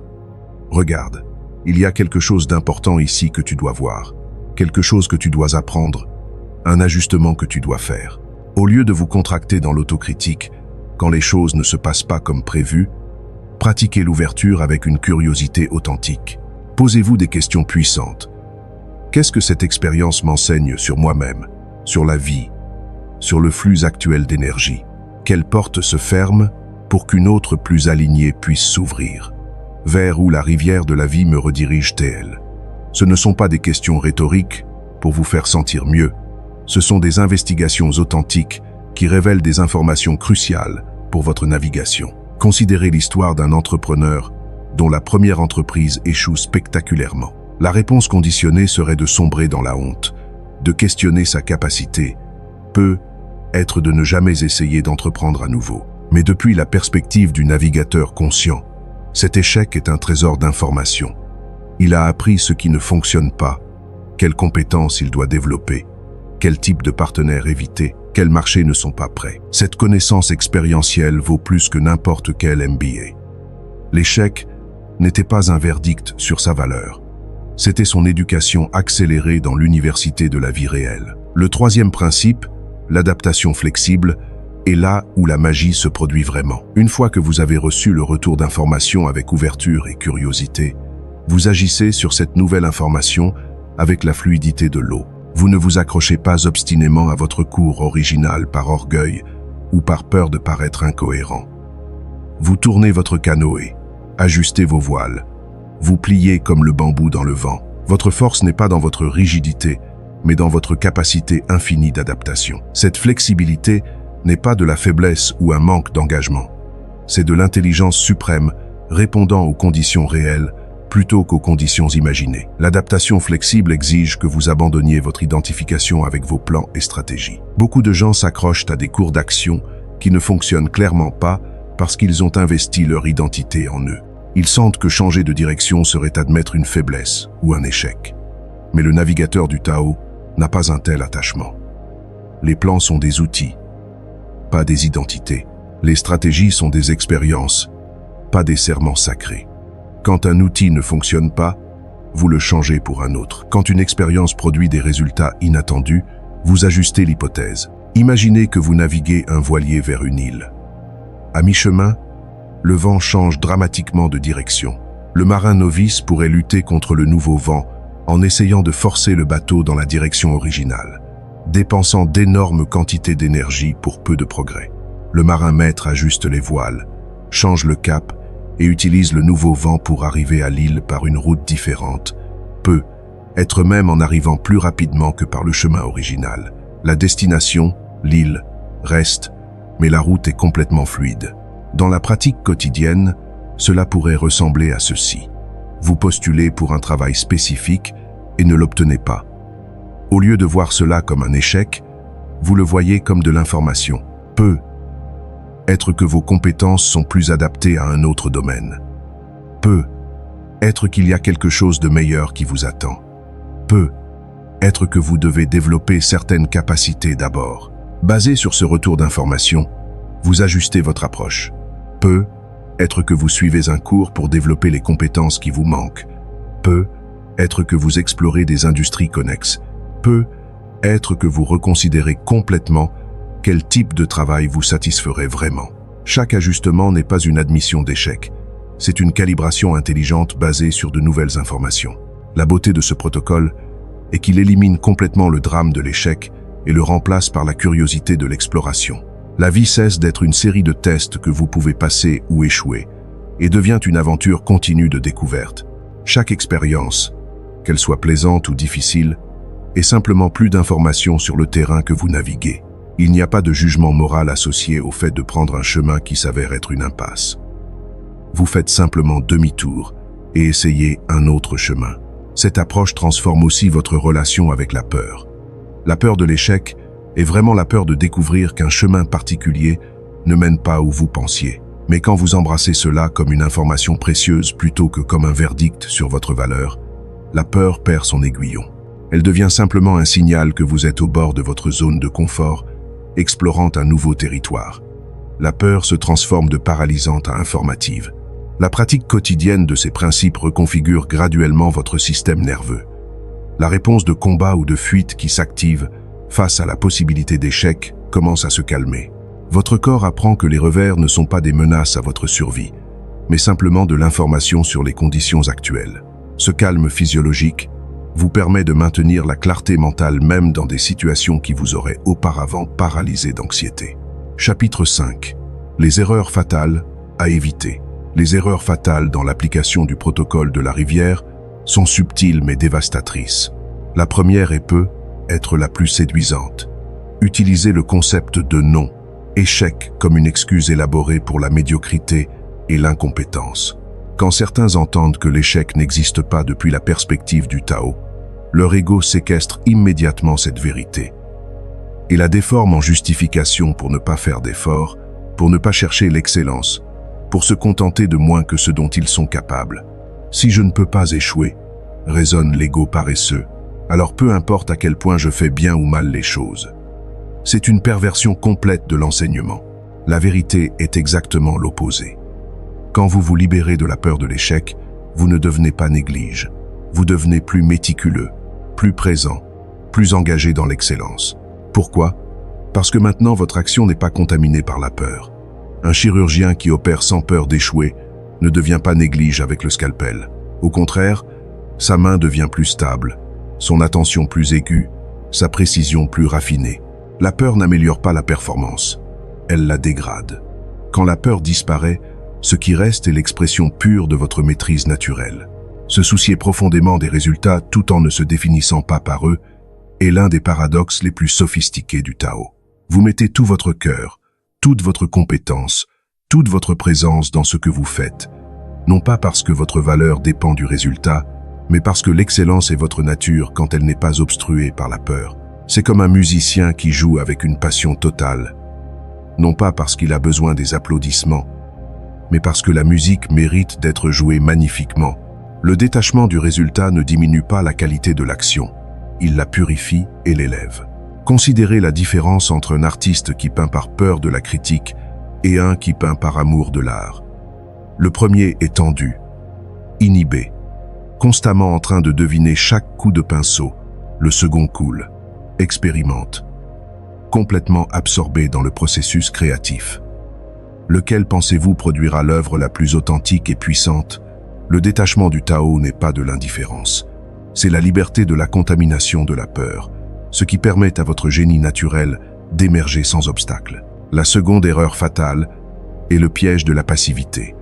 Regarde, il y a quelque chose d'important ici que tu dois voir, quelque chose que tu dois apprendre, un ajustement que tu dois faire. Au lieu de vous contracter dans l'autocritique, quand les choses ne se passent pas comme prévu, pratiquez l'ouverture avec une curiosité authentique. Posez-vous des questions puissantes. Qu'est-ce que cette expérience m'enseigne sur moi-même, sur la vie, sur le flux actuel d'énergie? Quelle porte se ferme pour qu'une autre plus alignée puisse s'ouvrir? Vers où la rivière de la vie me redirige-t-elle? Ce ne sont pas des questions rhétoriques pour vous faire sentir mieux. Ce sont des investigations authentiques qui révèlent des informations cruciales pour votre navigation. Considérez l'histoire d'un entrepreneur dont la première entreprise échoue spectaculairement. La réponse conditionnée serait de sombrer dans la honte, de questionner sa capacité, peut être de ne jamais essayer d'entreprendre à nouveau. Mais depuis la perspective du navigateur conscient, cet échec est un trésor d'informations. Il a appris ce qui ne fonctionne pas, quelles compétences il doit développer, quel type de partenaire éviter, quels marchés ne sont pas prêts. Cette connaissance expérientielle vaut plus que n'importe quel MBA. L'échec n'était pas un verdict sur sa valeur. C'était son éducation accélérée dans l'université de la vie réelle. Le troisième principe, l'adaptation flexible, est là où la magie se produit vraiment. Une fois que vous avez reçu le retour d'information avec ouverture et curiosité, vous agissez sur cette nouvelle information avec la fluidité de l'eau. Vous ne vous accrochez pas obstinément à votre cours original par orgueil ou par peur de paraître incohérent. Vous tournez votre canoë, ajustez vos voiles, vous pliez comme le bambou dans le vent. Votre force n'est pas dans votre rigidité, mais dans votre capacité infinie d'adaptation. Cette flexibilité n'est pas de la faiblesse ou un manque d'engagement. C'est de l'intelligence suprême répondant aux conditions réelles plutôt qu'aux conditions imaginées. L'adaptation flexible exige que vous abandonniez votre identification avec vos plans et stratégies. Beaucoup de gens s'accrochent à des cours d'action qui ne fonctionnent clairement pas parce qu'ils ont investi leur identité en eux. Ils sentent que changer de direction serait admettre une faiblesse ou un échec. Mais le navigateur du Tao n'a pas un tel attachement. Les plans sont des outils, pas des identités. Les stratégies sont des expériences, pas des serments sacrés. Quand un outil ne fonctionne pas, vous le changez pour un autre. Quand une expérience produit des résultats inattendus, vous ajustez l'hypothèse. Imaginez que vous naviguez un voilier vers une île. À mi-chemin, le vent change dramatiquement de direction. Le marin novice pourrait lutter contre le nouveau vent en essayant de forcer le bateau dans la direction originale, dépensant d'énormes quantités d'énergie pour peu de progrès. Le marin maître ajuste les voiles, change le cap et utilise le nouveau vent pour arriver à l'île par une route différente, peut être même en arrivant plus rapidement que par le chemin original. La destination, l'île, reste, mais la route est complètement fluide. Dans la pratique quotidienne, cela pourrait ressembler à ceci. Vous postulez pour un travail spécifique et ne l'obtenez pas. Au lieu de voir cela comme un échec, vous le voyez comme de l'information. Peut être que vos compétences sont plus adaptées à un autre domaine. Peut être qu'il y a quelque chose de meilleur qui vous attend. Peut être que vous devez développer certaines capacités d'abord. Basé sur ce retour d'information, vous ajustez votre approche. Peut être que vous suivez un cours pour développer les compétences qui vous manquent. Peut être que vous explorez des industries connexes. Peut être que vous reconsidérez complètement quel type de travail vous satisferait vraiment. Chaque ajustement n'est pas une admission d'échec. C'est une calibration intelligente basée sur de nouvelles informations. La beauté de ce protocole est qu'il élimine complètement le drame de l'échec et le remplace par la curiosité de l'exploration. La vie cesse d'être une série de tests que vous pouvez passer ou échouer et devient une aventure continue de découverte. Chaque expérience, qu'elle soit plaisante ou difficile, est simplement plus d'informations sur le terrain que vous naviguez. Il n'y a pas de jugement moral associé au fait de prendre un chemin qui s'avère être une impasse. Vous faites simplement demi-tour et essayez un autre chemin. Cette approche transforme aussi votre relation avec la peur. La peur de l'échec est vraiment la peur de découvrir qu'un chemin particulier ne mène pas où vous pensiez. Mais quand vous embrassez cela comme une information précieuse plutôt que comme un verdict sur votre valeur, la peur perd son aiguillon. Elle devient simplement un signal que vous êtes au bord de votre zone de confort, explorant un nouveau territoire. La peur se transforme de paralysante à informative. La pratique quotidienne de ces principes reconfigure graduellement votre système nerveux. La réponse de combat ou de fuite qui s'active face à la possibilité d'échec commence à se calmer. Votre corps apprend que les revers ne sont pas des menaces à votre survie, mais simplement de l'information sur les conditions actuelles. Ce calme physiologique vous permet de maintenir la clarté mentale même dans des situations qui vous auraient auparavant paralysé d'anxiété. Chapitre 5. Les erreurs fatales à éviter. Les erreurs fatales dans l'application du protocole de la rivière sont subtiles mais dévastatrices. La première peut être la plus séduisante. Utilisez le concept de non, échec comme une excuse élaborée pour la médiocrité et l'incompétence. Quand certains entendent que l'échec n'existe pas depuis la perspective du Tao, leur ego séquestre immédiatement cette vérité et la déforme en justification pour ne pas faire d'efforts, pour ne pas chercher l'excellence, pour se contenter de moins que ce dont ils sont capables. Si je ne peux pas échouer, résonne l'ego paresseux, alors peu importe à quel point je fais bien ou mal les choses. C'est une perversion complète de l'enseignement. La vérité est exactement l'opposé. Quand vous vous libérez de la peur de l'échec, vous ne devenez pas néglige. Vous devenez plus méticuleux, plus présent, plus engagé dans l'excellence. Pourquoi? Parce que maintenant votre action n'est pas contaminée par la peur. Un chirurgien qui opère sans peur d'échouer ne devient pas néglige avec le scalpel. Au contraire, sa main devient plus stable, son attention plus aiguë, sa précision plus raffinée. La peur n'améliore pas la performance, elle la dégrade. Quand la peur disparaît, ce qui reste est l'expression pure de votre maîtrise naturelle. Se soucier profondément des résultats tout en ne se définissant pas par eux est l'un des paradoxes les plus sophistiqués du Tao. Vous mettez tout votre cœur, toute votre compétence, toute votre présence dans ce que vous faites, non pas parce que votre valeur dépend du résultat, mais parce que l'excellence est votre nature quand elle n'est pas obstruée par la peur. C'est comme un musicien qui joue avec une passion totale, non pas parce qu'il a besoin des applaudissements, mais parce que la musique mérite d'être jouée magnifiquement. Le détachement du résultat ne diminue pas la qualité de l'action, il la purifie et l'élève. Considérez la différence entre un artiste qui peint par peur de la critique et un qui peint par amour de l'art. Le premier est tendu, inhibé, constamment en train de deviner chaque coup de pinceau. Le second coule, expérimente, complètement absorbé dans le processus créatif. Lequel pensez-vous produira l'œuvre la plus authentique et puissante? Le détachement du Tao n'est pas de l'indifférence. C'est la liberté de la contamination de la peur, ce qui permet à votre génie naturel d'émerger sans obstacle. La seconde erreur fatale est le piège de la passivité.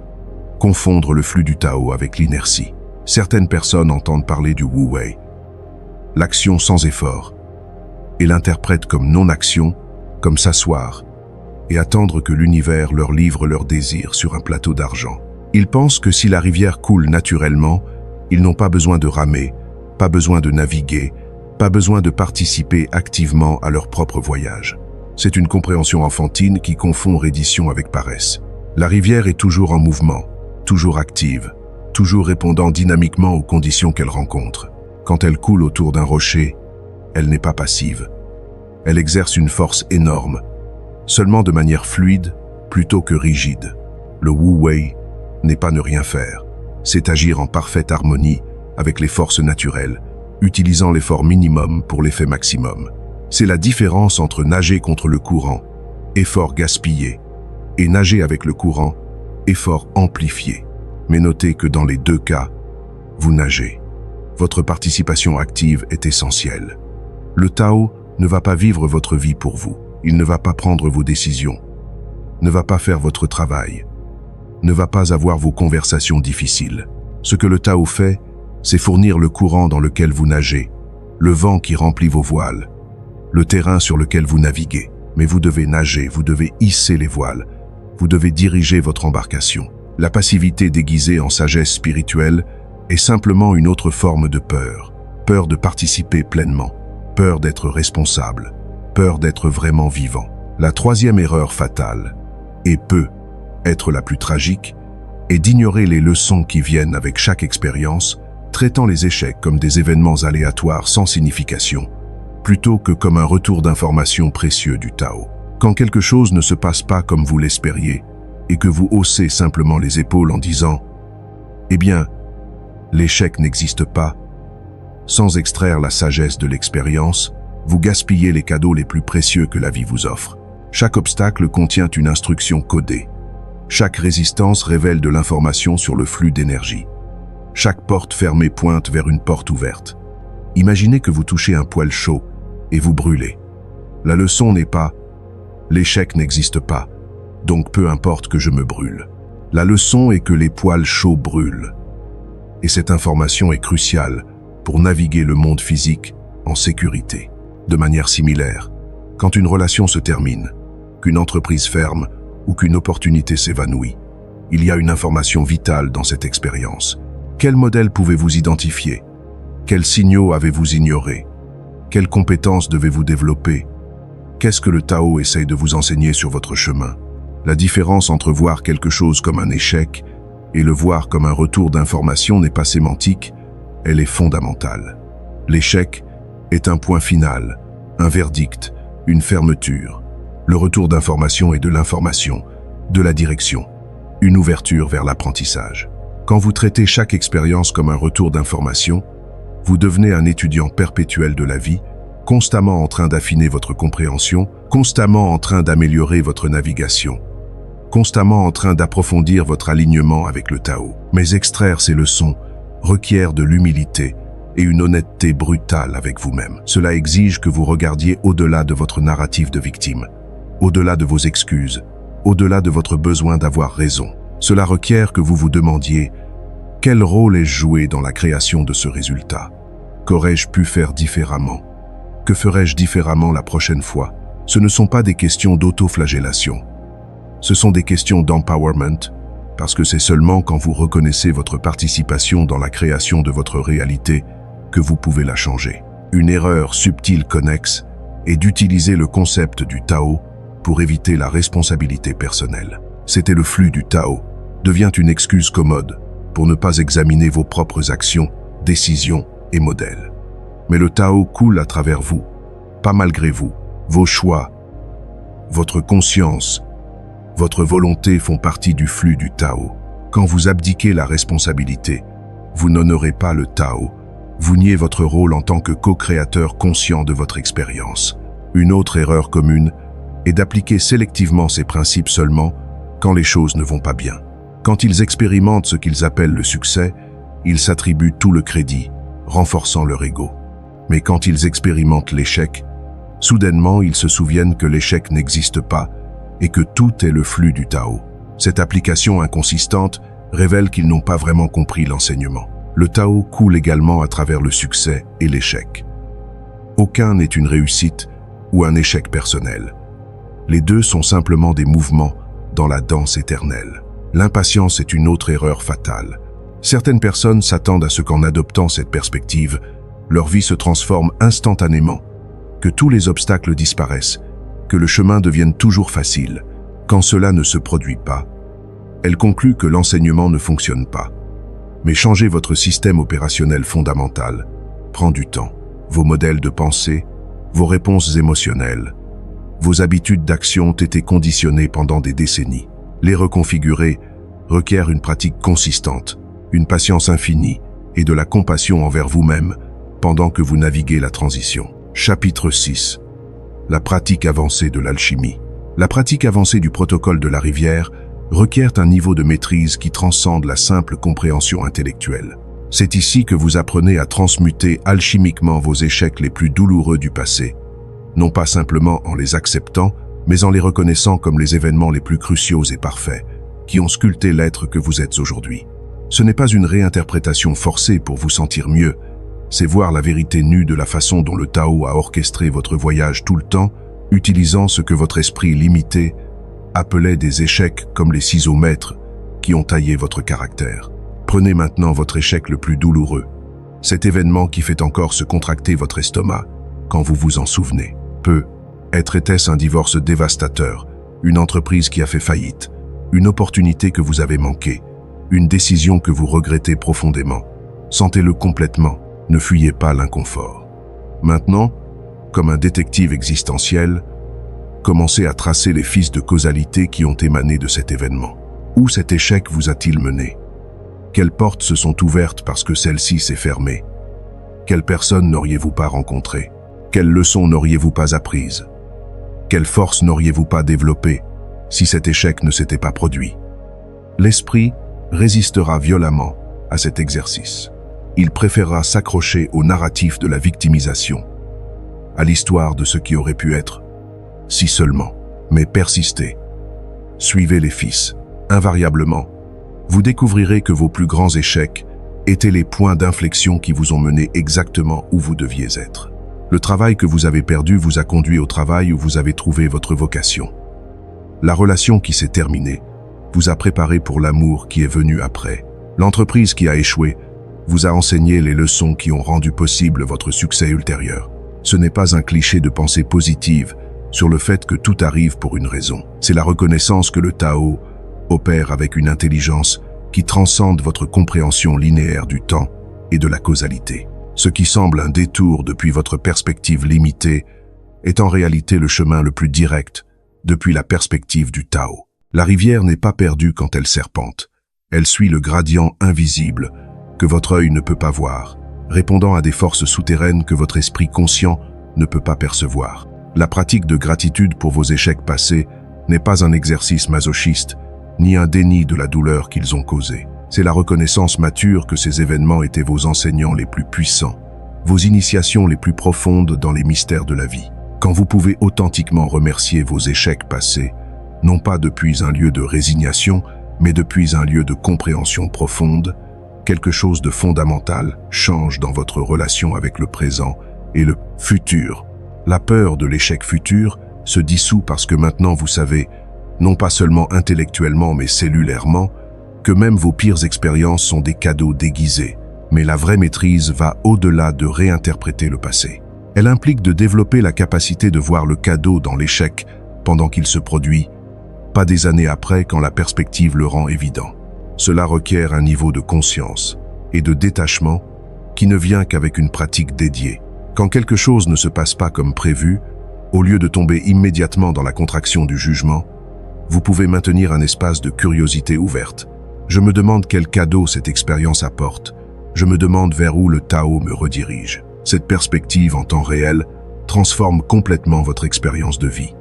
Confondre le flux du Tao avec l'inertie. Certaines personnes entendent parler du Wu Wei, l'action sans effort, et l'interprètent comme non-action, comme s'asseoir, et attendre que l'univers leur livre leurs désirs sur un plateau d'argent. Ils pensent que si la rivière coule naturellement, ils n'ont pas besoin de ramer, pas besoin de naviguer, pas besoin de participer activement à leur propre voyage. C'est une compréhension enfantine qui confond reddition avec paresse. La rivière est toujours en mouvement, toujours active, toujours répondant dynamiquement aux conditions qu'elle rencontre. Quand elle coule autour d'un rocher, elle n'est pas passive. Elle exerce une force énorme, seulement de manière fluide plutôt que rigide. Le Wu Wei n'est pas ne rien faire, c'est agir en parfaite harmonie avec les forces naturelles, utilisant l'effort minimum pour l'effet maximum. C'est la différence entre nager contre le courant, effort gaspillé, et nager avec le courant, effort amplifié. Mais notez que dans les deux cas, vous nagez. Votre participation active est essentielle. Le Tao ne va pas vivre votre vie pour vous. Il ne va pas prendre vos décisions, ne va pas faire votre travail, ne va pas avoir vos conversations difficiles. Ce que le Tao fait, c'est fournir le courant dans lequel vous nagez, le vent qui remplit vos voiles, le terrain sur lequel vous naviguez. Mais vous devez nager, vous devez hisser les voiles, vous devez diriger votre embarcation. La passivité déguisée en sagesse spirituelle est simplement une autre forme de peur. Peur de participer pleinement, peur d'être responsable, peur d'être vraiment vivant. La troisième erreur fatale, et peut être la plus tragique, est d'ignorer les leçons qui viennent avec chaque expérience, traitant les échecs comme des événements aléatoires sans signification, plutôt que comme un retour d'information précieux du Tao. Quand quelque chose ne se passe pas comme vous l'espériez, et que vous haussez simplement les épaules en disant « Eh bien, l'échec n'existe pas », sans extraire la sagesse de l'expérience, vous gaspillez les cadeaux les plus précieux que la vie vous offre. Chaque obstacle contient une instruction codée. Chaque résistance révèle de l'information sur le flux d'énergie. Chaque porte fermée pointe vers une porte ouverte. Imaginez que vous touchez un poêle chaud et vous brûlez. La leçon n'est pas « l'échec n'existe pas, donc peu importe que je me brûle ». La leçon est que les poêles chauds brûlent. Et cette information est cruciale pour naviguer le monde physique en sécurité. De manière similaire, quand une relation se termine, qu'une entreprise ferme ou qu'une opportunité s'évanouit, il y a une information vitale dans cette expérience. Quel modèle pouvez-vous identifier? Quels signaux avez-vous ignorés? Quelles compétences devez-vous développer? Qu'est-ce que le Tao essaye de vous enseigner sur votre chemin? La différence entre voir quelque chose comme un échec et le voir comme un retour d'information n'est pas sémantique, elle est fondamentale. L'échec est un point final, un verdict, une fermeture. Le retour d'information est de l'information, de la direction, une ouverture vers l'apprentissage. Quand vous traitez chaque expérience comme un retour d'information, vous devenez un étudiant perpétuel de la vie, constamment en train d'affiner votre compréhension, constamment en train d'améliorer votre navigation, constamment en train d'approfondir votre alignement avec le Tao. Mais extraire ces leçons requiert de l'humilité et une honnêteté brutale avec vous-même. Cela exige que vous regardiez au-delà de votre narratif de victime, au-delà de vos excuses, au-delà de votre besoin d'avoir raison. Cela requiert que vous vous demandiez « Quel rôle ai-je joué dans la création de ce résultat? Qu'aurais-je pu faire différemment? Que ferais-je différemment la prochaine fois ?» Ce ne sont pas des questions d'autoflagellation. Ce sont des questions d'empowerment, parce que c'est seulement quand vous reconnaissez votre participation dans la création de votre réalité que vous pouvez la changer. Une erreur subtile connexe est d'utiliser le concept du Tao pour éviter la responsabilité personnelle. C'était le flux du Tao devient une excuse commode pour ne pas examiner vos propres actions, décisions et modèles. Mais le Tao coule à travers vous, pas malgré vous. Vos choix, votre conscience, votre volonté font partie du flux du Tao. Quand vous abdiquez la responsabilité, vous n'honorez pas le Tao, vous niez votre rôle en tant que co-créateur conscient de votre expérience. Une autre erreur commune est d'appliquer sélectivement ces principes seulement quand les choses ne vont pas bien. Quand ils expérimentent ce qu'ils appellent le succès, ils s'attribuent tout le crédit, renforçant leur ego. Mais quand ils expérimentent l'échec, soudainement ils se souviennent que l'échec n'existe pas et que tout est le flux du Tao. Cette application inconsistante révèle qu'ils n'ont pas vraiment compris l'enseignement. Le Tao coule également à travers le succès et l'échec. Aucun n'est une réussite ou un échec personnel. Les deux sont simplement des mouvements dans la danse éternelle. L'impatience est une autre erreur fatale. Certaines personnes s'attendent à ce qu'en adoptant cette perspective, leur vie se transforme instantanément, que tous les obstacles disparaissent, que le chemin devienne toujours facile. Quand cela ne se produit pas, elle conclut que l'enseignement ne fonctionne pas. Mais changer votre système opérationnel fondamental prend du temps. Vos modèles de pensée, vos réponses émotionnelles, vos habitudes d'action ont été conditionnées pendant des décennies. Les reconfigurer requiert une pratique consistante, une patience infinie et de la compassion envers vous-même pendant que vous naviguez la transition. Chapitre 6. La pratique avancée de l'alchimie. La pratique avancée du protocole de la rivière requiert un niveau de maîtrise qui transcende la simple compréhension intellectuelle. C'est ici que vous apprenez à transmuter alchimiquement vos échecs les plus douloureux du passé, non pas simplement en les acceptant, mais en les reconnaissant comme les événements les plus cruciaux et parfaits, qui ont sculpté l'être que vous êtes aujourd'hui. Ce n'est pas une réinterprétation forcée pour vous sentir mieux, c'est voir la vérité nue de la façon dont le Tao a orchestré votre voyage tout le temps, utilisant ce que votre esprit limité appelait des échecs comme les ciseaux maîtres qui ont taillé votre caractère. Prenez maintenant votre échec le plus douloureux, cet événement qui fait encore se contracter votre estomac quand vous vous en souvenez. Était-ce un divorce dévastateur, une entreprise qui a fait faillite, une opportunité que vous avez manquée, une décision que vous regrettez profondément? Sentez-le complètement, ne fuyez pas l'inconfort. Maintenant, comme un détective existentiel, commencez à tracer les fils de causalité qui ont émané de cet événement. Où cet échec vous a-t-il mené? Quelles portes se sont ouvertes parce que celle-ci s'est fermée? Quelles personnes n'auriez-vous pas rencontrées? Quelles leçons n'auriez-vous pas apprises? Quelle force n'auriez-vous pas développée si cet échec ne s'était pas produit? L'esprit résistera violemment à cet exercice. Il préférera s'accrocher au narratif de la victimisation, à l'histoire de ce qui aurait pu être, si seulement. Mais persistez. Suivez les fils. Invariablement, vous découvrirez que vos plus grands échecs étaient les points d'inflexion qui vous ont mené exactement où vous deviez être. Le travail que vous avez perdu vous a conduit au travail où vous avez trouvé votre vocation. La relation qui s'est terminée vous a préparé pour l'amour qui est venu après. L'entreprise qui a échoué vous a enseigné les leçons qui ont rendu possible votre succès ultérieur. Ce n'est pas un cliché de pensée positive sur le fait que tout arrive pour une raison. C'est la reconnaissance que le Tao opère avec une intelligence qui transcende votre compréhension linéaire du temps et de la causalité. Ce qui semble un détour depuis votre perspective limitée est en réalité le chemin le plus direct depuis la perspective du Tao. La rivière n'est pas perdue quand elle serpente. Elle suit le gradient invisible que votre œil ne peut pas voir, répondant à des forces souterraines que votre esprit conscient ne peut pas percevoir. La pratique de gratitude pour vos échecs passés n'est pas un exercice masochiste, ni un déni de la douleur qu'ils ont causée. C'est la reconnaissance mature que ces événements étaient vos enseignants les plus puissants, vos initiations les plus profondes dans les mystères de la vie. Quand vous pouvez authentiquement remercier vos échecs passés, non pas depuis un lieu de résignation, mais depuis un lieu de compréhension profonde, quelque chose de fondamental change dans votre relation avec le présent et le futur. La peur de l'échec futur se dissout parce que maintenant vous savez, non pas seulement intellectuellement mais cellulairement, que même vos pires expériences sont des cadeaux déguisés. Mais la vraie maîtrise va au-delà de réinterpréter le passé. Elle implique de développer la capacité de voir le cadeau dans l'échec pendant qu'il se produit, pas des années après quand la perspective le rend évident. Cela requiert un niveau de conscience et de détachement qui ne vient qu'avec une pratique dédiée. Quand quelque chose ne se passe pas comme prévu, au lieu de tomber immédiatement dans la contraction du jugement, vous pouvez maintenir un espace de curiosité ouverte. Je me demande quel cadeau cette expérience apporte. Je me demande vers où le Tao me redirige. Cette perspective en temps réel transforme complètement votre expérience de vie.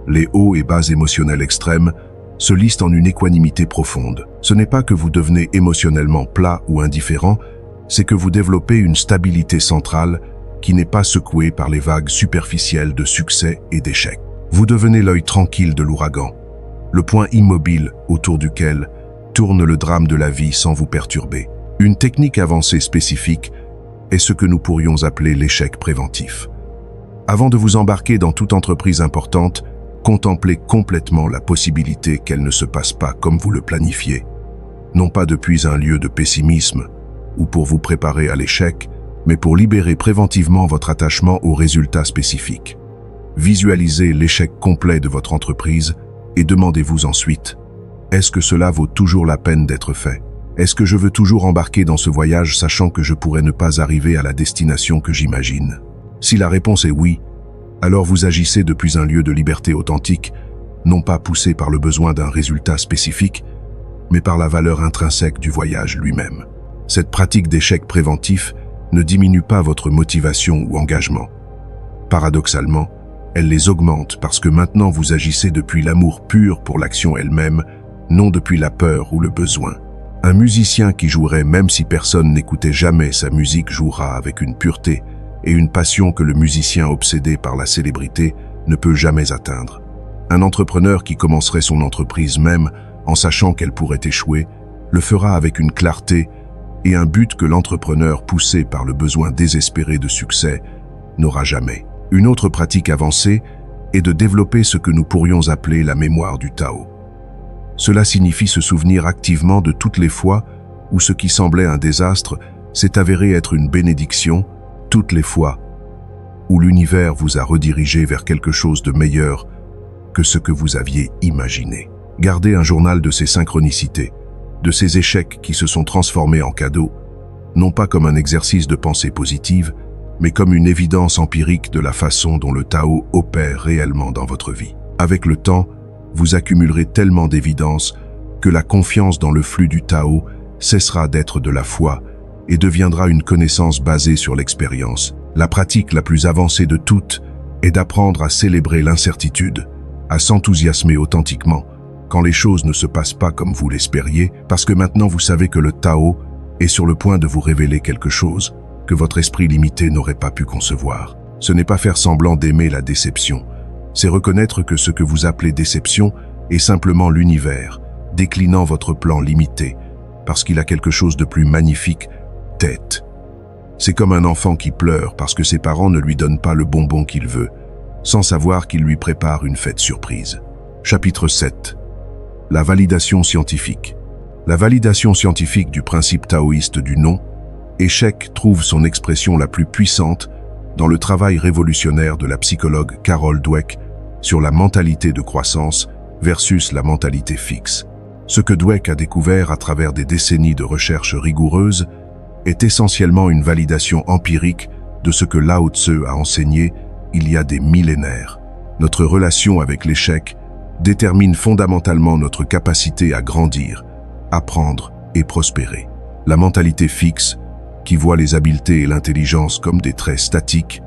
Les hauts et bas émotionnels extrêmes se lisent en une équanimité profonde. Ce n'est pas que vous devenez émotionnellement plat ou indifférent, c'est que vous développez une stabilité centrale qui n'est pas secouée par les vagues superficielles de succès et d'échecs. Vous devenez l'œil tranquille de l'ouragan, le point immobile autour duquel tourne le drame de la vie sans vous perturber. Une technique avancée spécifique est ce que nous pourrions appeler l'échec préventif. Avant de vous embarquer dans toute entreprise importante, contemplez complètement la possibilité qu'elle ne se passe pas comme vous le planifiez, non pas depuis un lieu de pessimisme ou pour vous préparer à l'échec, mais pour libérer préventivement votre attachement aux résultats spécifiques. Visualisez l'échec complet de votre entreprise et demandez-vous ensuite, est-ce que cela vaut toujours la peine d'être fait? Est-ce que je veux toujours embarquer dans ce voyage sachant que je pourrais ne pas arriver à la destination que j'imagine? Si la réponse est oui, alors vous agissez depuis un lieu de liberté authentique, non pas poussé par le besoin d'un résultat spécifique, mais par la valeur intrinsèque du voyage lui-même. Cette pratique d'échec préventif ne diminue pas votre motivation ou engagement. Paradoxalement, elle les augmente parce que maintenant vous agissez depuis l'amour pur pour l'action elle-même, non depuis la peur ou le besoin. Un musicien qui jouerait même si personne n'écoutait jamais sa musique jouera avec une pureté et une passion que le musicien obsédé par la célébrité ne peut jamais atteindre. Un entrepreneur qui commencerait son entreprise même en sachant qu'elle pourrait échouer, le fera avec une clarté et un but que l'entrepreneur poussé par le besoin désespéré de succès n'aura jamais. Une autre pratique avancée est de développer ce que nous pourrions appeler la mémoire du Tao. Cela signifie se souvenir activement de toutes les fois où ce qui semblait un désastre s'est avéré être une bénédiction, toutes les fois où l'univers vous a redirigé vers quelque chose de meilleur que ce que vous aviez imaginé. Gardez un journal de ces synchronicités, de ces échecs qui se sont transformés en cadeaux, non pas comme un exercice de pensée positive, mais comme une évidence empirique de la façon dont le Tao opère réellement dans votre vie. Avec le temps, vous accumulerez tellement d'évidences que la confiance dans le flux du Tao cessera d'être de la foi et deviendra une connaissance basée sur l'expérience. La pratique la plus avancée de toutes est d'apprendre à célébrer l'incertitude, à s'enthousiasmer authentiquement quand les choses ne se passent pas comme vous l'espériez, parce que maintenant vous savez que le Tao est sur le point de vous révéler quelque chose que votre esprit limité n'aurait pas pu concevoir. Ce n'est pas faire semblant d'aimer la déception, c'est reconnaître que ce que vous appelez déception est simplement l'univers, déclinant votre plan limité, parce qu'il a quelque chose de plus magnifique, tête. C'est comme un enfant qui pleure parce que ses parents ne lui donnent pas le bonbon qu'il veut, sans savoir qu'ils lui préparent une fête surprise. Chapitre 7. La validation scientifique. La validation scientifique du principe taoïste du non, échec, trouve son expression la plus puissante dans le travail révolutionnaire de la psychologue Carol Dweck sur la mentalité de croissance versus la mentalité fixe. Ce que Dweck a découvert à travers des décennies de recherches rigoureuses est essentiellement une validation empirique de ce que Lao Tzu a enseigné il y a des millénaires. Notre relation avec l'échec détermine fondamentalement notre capacité à grandir, apprendre et prospérer. La mentalité fixe, qui voit les habiletés et l'intelligence comme des traits statiques,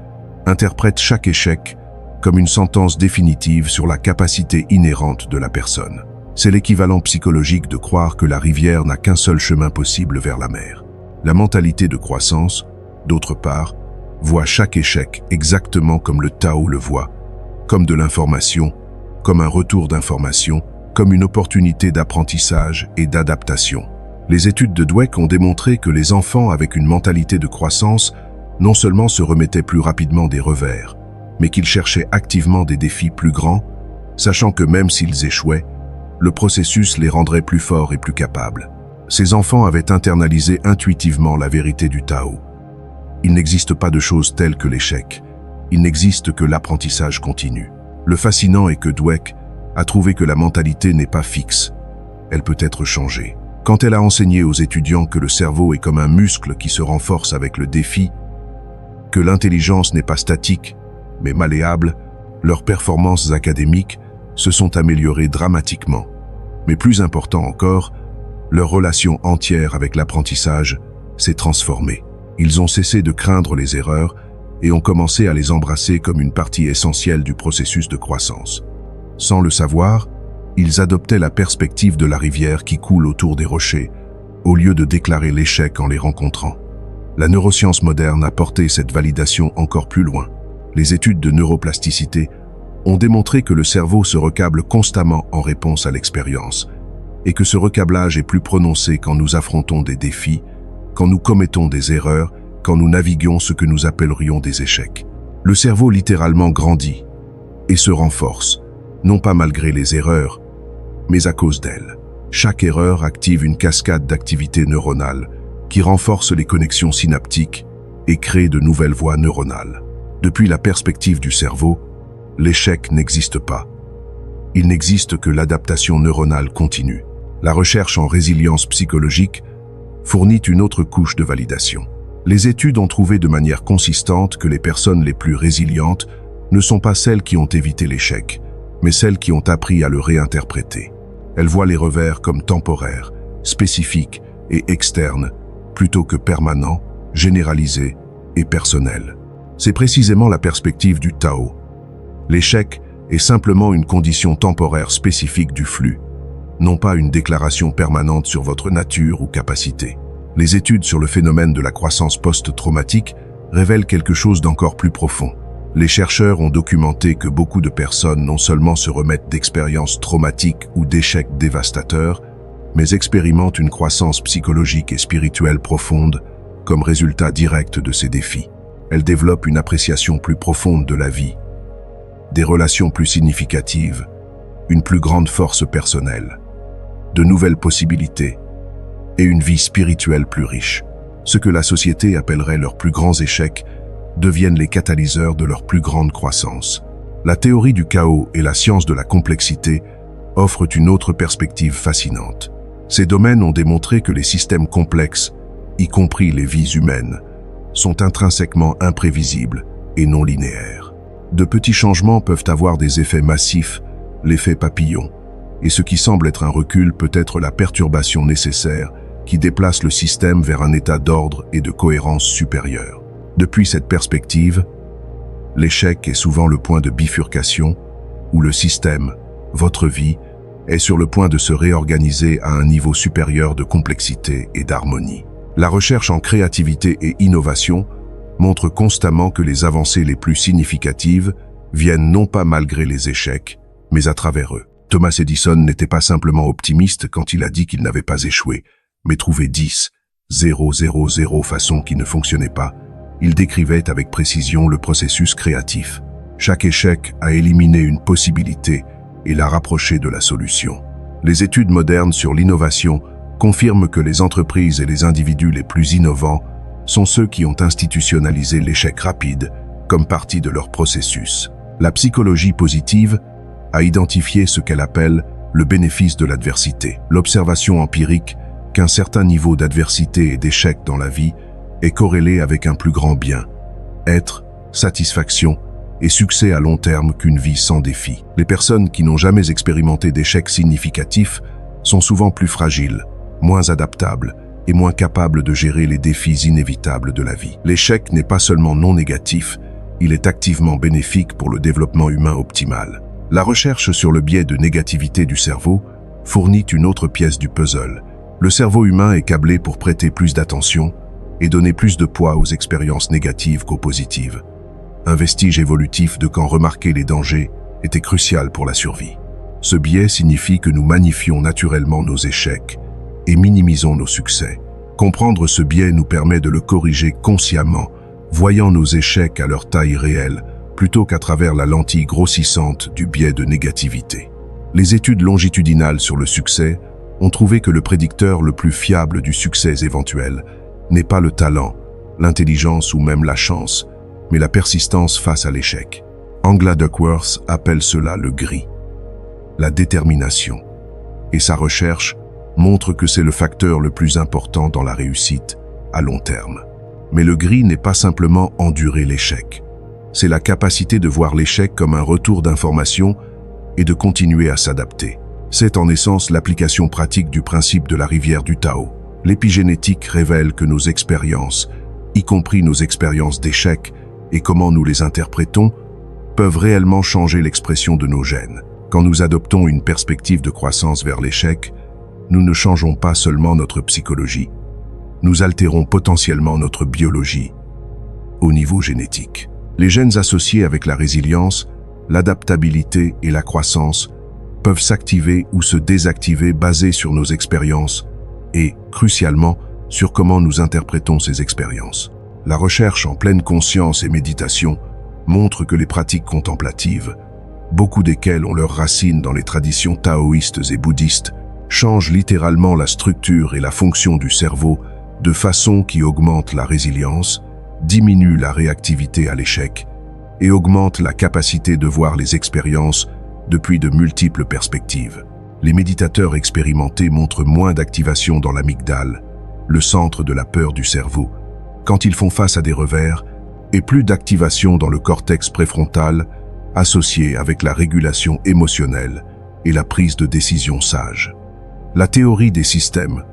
interprète chaque échec comme une sentence définitive sur la capacité inhérente de la personne. C'est l'équivalent psychologique de croire que la rivière n'a qu'un seul chemin possible vers la mer. La mentalité de croissance, d'autre part, voit chaque échec exactement comme le Tao le voit, comme de l'information, comme un retour d'information, comme une opportunité d'apprentissage et d'adaptation. Les études de Dweck ont démontré que les enfants avec une mentalité de croissance non seulement se remettaient plus rapidement des revers, mais qu'ils cherchaient activement des défis plus grands, sachant que même s'ils échouaient, le processus les rendrait plus forts et plus capables. Ces enfants avaient internalisé intuitivement la vérité du Tao. Il n'existe pas de chose telle que l'échec, il n'existe que l'apprentissage continu. Le fascinant est que Dweck a trouvé que la mentalité n'est pas fixe, elle peut être changée. Quand elle a enseigné aux étudiants que le cerveau est comme un muscle qui se renforce avec le défi, que l'intelligence n'est pas statique, mais malléable, leurs performances académiques se sont améliorées dramatiquement. Mais plus important encore, leur relation entière avec l'apprentissage s'est transformée. Ils ont cessé de craindre les erreurs et ont commencé à les embrasser comme une partie essentielle du processus de croissance. Sans le savoir, ils adoptaient la perspective de la rivière qui coule autour des rochers, au lieu de déclarer l'échec en les rencontrant. La neuroscience moderne a porté cette validation encore plus loin. Les études de neuroplasticité ont démontré que le cerveau se recable constamment en réponse à l'expérience, et que ce recablage est plus prononcé quand nous affrontons des défis, quand nous commettons des erreurs, quand nous naviguons ce que nous appellerions des échecs. Le cerveau littéralement grandit et se renforce, non pas malgré les erreurs, mais à cause d'elles. Chaque erreur active une cascade d'activités neuronales qui renforce les connexions synaptiques et crée de nouvelles voies neuronales. Depuis la perspective du cerveau, l'échec n'existe pas. Il n'existe que l'adaptation neuronale continue. La recherche en résilience psychologique fournit une autre couche de validation. Les études ont trouvé de manière consistante que les personnes les plus résilientes ne sont pas celles qui ont évité l'échec, mais celles qui ont appris à le réinterpréter. Elles voient les revers comme temporaires, spécifiques et externes, plutôt que permanents, généralisés et personnels. C'est précisément la perspective du Tao. L'échec est simplement une condition temporaire spécifique du flux, non pas une déclaration permanente sur votre nature ou capacité. Les études sur le phénomène de la croissance post-traumatique révèlent quelque chose d'encore plus profond. Les chercheurs ont documenté que beaucoup de personnes non seulement se remettent d'expériences traumatiques ou d'échecs dévastateurs, mais expérimentent une croissance psychologique et spirituelle profonde comme résultat direct de ces défis. Elles développent une appréciation plus profonde de la vie, des relations plus significatives, une plus grande force personnelle, de nouvelles possibilités et une vie spirituelle plus riche. Ce que la société appellerait leurs plus grands échecs deviennent les catalyseurs de leur plus grande croissance. La théorie du chaos et la science de la complexité offrent une autre perspective fascinante. Ces domaines ont démontré que les systèmes complexes, y compris les vies humaines, sont intrinsèquement imprévisibles et non linéaires. De petits changements peuvent avoir des effets massifs, l'effet papillon, et ce qui semble être un recul peut être la perturbation nécessaire qui déplace le système vers un état d'ordre et de cohérence supérieure. Depuis cette perspective, l'échec est souvent le point de bifurcation où le système, votre vie, est sur le point de se réorganiser à un niveau supérieur de complexité et d'harmonie. La recherche en créativité et innovation montre constamment que les avancées les plus significatives viennent non pas malgré les échecs, mais à travers eux. Thomas Edison n'était pas simplement optimiste quand il a dit qu'il n'avait pas échoué, mais trouvé 10,000 façons qui ne fonctionnaient pas. Il décrivait avec précision le processus créatif. Chaque échec a éliminé une possibilité et l'a rapproché de la solution. Les études modernes sur l'innovation confirment que les entreprises et les individus les plus innovants sont ceux qui ont institutionnalisé l'échec rapide comme partie de leur processus. La psychologie positive a identifié ce qu'elle appelle le bénéfice de l'adversité. L'observation empirique qu'un certain niveau d'adversité et d'échec dans la vie est corrélé avec un plus grand bien, être, satisfaction et succès à long terme qu'une vie sans défi. Les personnes qui n'ont jamais expérimenté d'échecs significatifs sont souvent plus fragiles, moins adaptables et moins capables de gérer les défis inévitables de la vie. L'échec n'est pas seulement non négatif, il est activement bénéfique pour le développement humain optimal. La recherche sur le biais de négativité du cerveau fournit une autre pièce du puzzle. Le cerveau humain est câblé pour prêter plus d'attention et donner plus de poids aux expériences négatives qu'aux positives. Un vestige évolutif de quand remarquer les dangers était crucial pour la survie. Ce biais signifie que nous magnifions naturellement nos échecs et minimisons nos succès. Comprendre ce biais nous permet de le corriger consciemment, voyant nos échecs à leur taille réelle, plutôt qu'à travers la lentille grossissante du biais de négativité. Les études longitudinales sur le succès ont trouvé que le prédicteur le plus fiable du succès éventuel n'est pas le talent, l'intelligence ou même la chance, mais la persistance face à l'échec. Angela Duckworth appelle cela le gris, la détermination, et sa recherche montre que c'est le facteur le plus important dans la réussite à long terme. Mais le gris n'est pas simplement endurer l'échec. C'est la capacité de voir l'échec comme un retour d'information et de continuer à s'adapter. C'est en essence l'application pratique du principe de la rivière du Tao. L'épigénétique révèle que nos expériences, y compris nos expériences d'échec et comment nous les interprétons, peuvent réellement changer l'expression de nos gènes. Quand nous adoptons une perspective de croissance vers l'échec, nous ne changeons pas seulement notre psychologie, nous altérons potentiellement notre biologie au niveau génétique. Les gènes associés avec la résilience, l'adaptabilité et la croissance peuvent s'activer ou se désactiver basés sur nos expériences et, crucialement, sur comment nous interprétons ces expériences. La recherche en pleine conscience et méditation montre que les pratiques contemplatives, beaucoup desquelles ont leurs racines dans les traditions taoïstes et bouddhistes, changent littéralement la structure et la fonction du cerveau de façon qui augmente la résilience, diminue la réactivité à l'échec et augmente la capacité de voir les expériences depuis de multiples perspectives. Les méditateurs expérimentés montrent moins d'activation dans l'amygdale, le centre de la peur du cerveau, quand ils font face à des revers, et plus d'activation dans le cortex préfrontal, associé avec la régulation émotionnelle et la prise de décision sage. La théorie des systèmes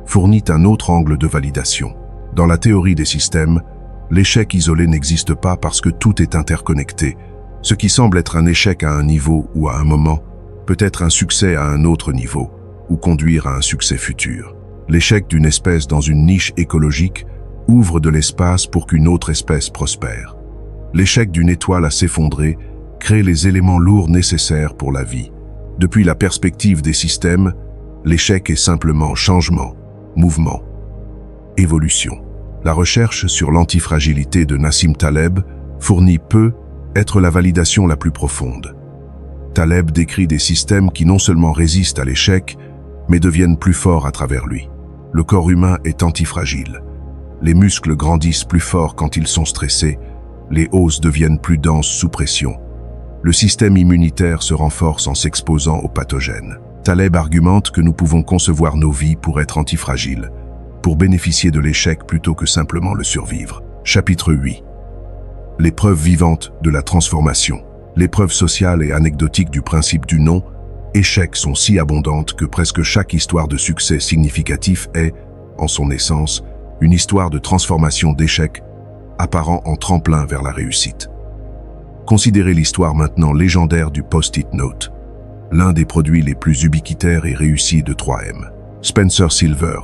fournit un autre angle de validation. Dans la théorie des systèmes, l'échec isolé n'existe pas parce que tout est interconnecté. Ce qui semble être un échec à un niveau ou à un moment peut être un succès à un autre niveau ou conduire à un succès futur. L'échec d'une espèce dans une niche écologique ouvre de l'espace pour qu'une autre espèce prospère. L'échec d'une étoile à s'effondrer crée les éléments lourds nécessaires pour la vie. Depuis la perspective des systèmes, l'échec est simplement changement, mouvement, évolution. La recherche sur l'antifragilité de Nassim Taleb fournit peut être la validation la plus profonde. Taleb décrit des systèmes qui non seulement résistent à l'échec, mais deviennent plus forts à travers lui. Le corps humain est antifragile. Les muscles grandissent plus forts quand ils sont stressés, les os deviennent plus denses sous pression. Le système immunitaire se renforce en s'exposant aux pathogènes. Taleb argumente que nous pouvons concevoir nos vies pour être antifragiles, pour bénéficier de l'échec plutôt que simplement le survivre. Chapitre 8. L'épreuve vivante de la transformation. L'épreuve sociale et anecdotique du principe du non échecs sont si abondantes que presque chaque histoire de succès significatif est, en son essence, une histoire de transformation d'échecs apparent en tremplin vers la réussite. Considérez l'histoire maintenant légendaire du Post-it Note, l'un des produits les plus ubiquitaires et réussis de 3M. Spencer Silver,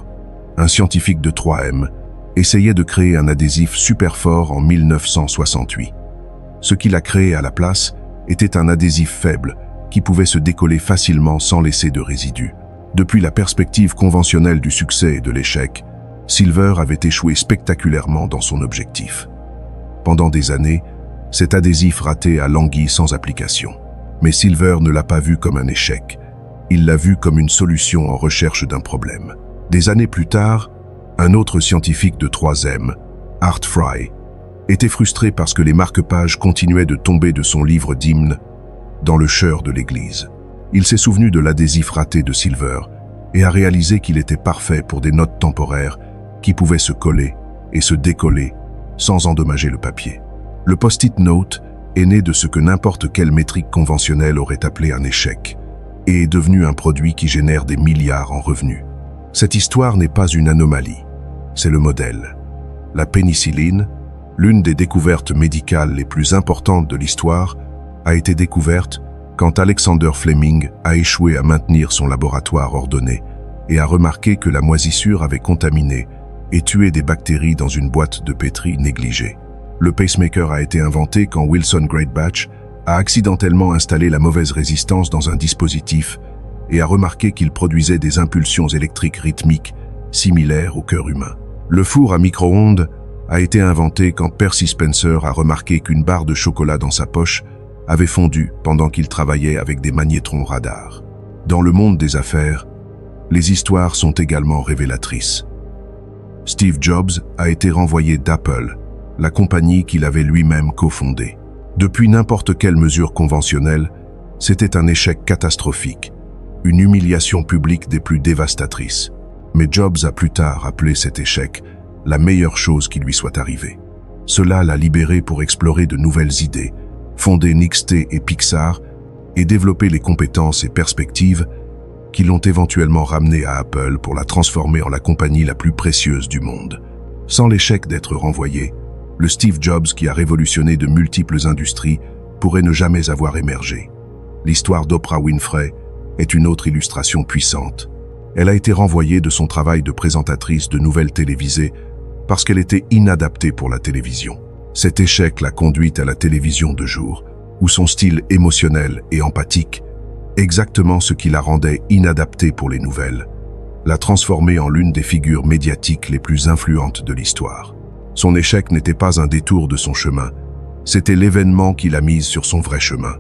un scientifique de 3M, essayait de créer un adhésif super fort en 1968. Ce qu'il a créé à la place était un adhésif faible qui pouvait se décoller facilement sans laisser de résidus. Depuis la perspective conventionnelle du succès et de l'échec, Silver avait échoué spectaculairement dans son objectif. Pendant des années, cet adhésif raté a langui sans application. Mais Silver ne l'a pas vu comme un échec. Il l'a vu comme une solution en recherche d'un problème. Des années plus tard, un autre scientifique de 3M, Art Fry, était frustré parce que les marque-pages continuaient de tomber de son livre d'hymne dans le chœur de l'église. Il s'est souvenu de l'adhésif raté de Silver et a réalisé qu'il était parfait pour des notes temporaires qui pouvaient se coller et se décoller sans endommager le papier. Le Post-it Note est né de ce que n'importe quelle métrique conventionnelle aurait appelé un échec et est devenu un produit qui génère des milliards en revenus. Cette histoire n'est pas une anomalie, c'est le modèle. La pénicilline, l'une des découvertes médicales les plus importantes de l'histoire, a été découverte quand Alexander Fleming a échoué à maintenir son laboratoire ordonné et a remarqué que la moisissure avait contaminé et tué des bactéries dans une boîte de pétri négligée. Le pacemaker a été inventé quand Wilson Greatbatch a accidentellement installé la mauvaise résistance dans un dispositif et a remarqué qu'il produisait des impulsions électriques rythmiques similaires au cœur humain. Le four à micro-ondes a été inventé quand Percy Spencer a remarqué qu'une barre de chocolat dans sa poche avait fondu pendant qu'il travaillait avec des magnétrons radars. Dans le monde des affaires, les histoires sont également révélatrices. Steve Jobs a été renvoyé d'Apple, la compagnie qu'il avait lui-même cofondée. Depuis n'importe quelle mesure conventionnelle, c'était un échec catastrophique, une humiliation publique des plus dévastatrices. Mais Jobs a plus tard appelé cet échec la meilleure chose qui lui soit arrivée. Cela l'a libéré pour explorer de nouvelles idées, fonder NXT et Pixar et développer les compétences et perspectives qui l'ont éventuellement ramené à Apple pour la transformer en la compagnie la plus précieuse du monde. Sans l'échec d'être renvoyé, le Steve Jobs qui a révolutionné de multiples industries pourrait ne jamais avoir émergé. L'histoire d'Oprah Winfrey est une autre illustration puissante. Elle a été renvoyée de son travail de présentatrice de nouvelles télévisées parce qu'elle était inadaptée pour la télévision. Cet échec l'a conduite à la télévision de jour, où son style émotionnel et empathique, exactement ce qui la rendait inadaptée pour les nouvelles, l'a transformée en l'une des figures médiatiques les plus influentes de l'histoire. Son échec n'était pas un détour de son chemin, c'était l'événement qui l'a mise sur son vrai chemin.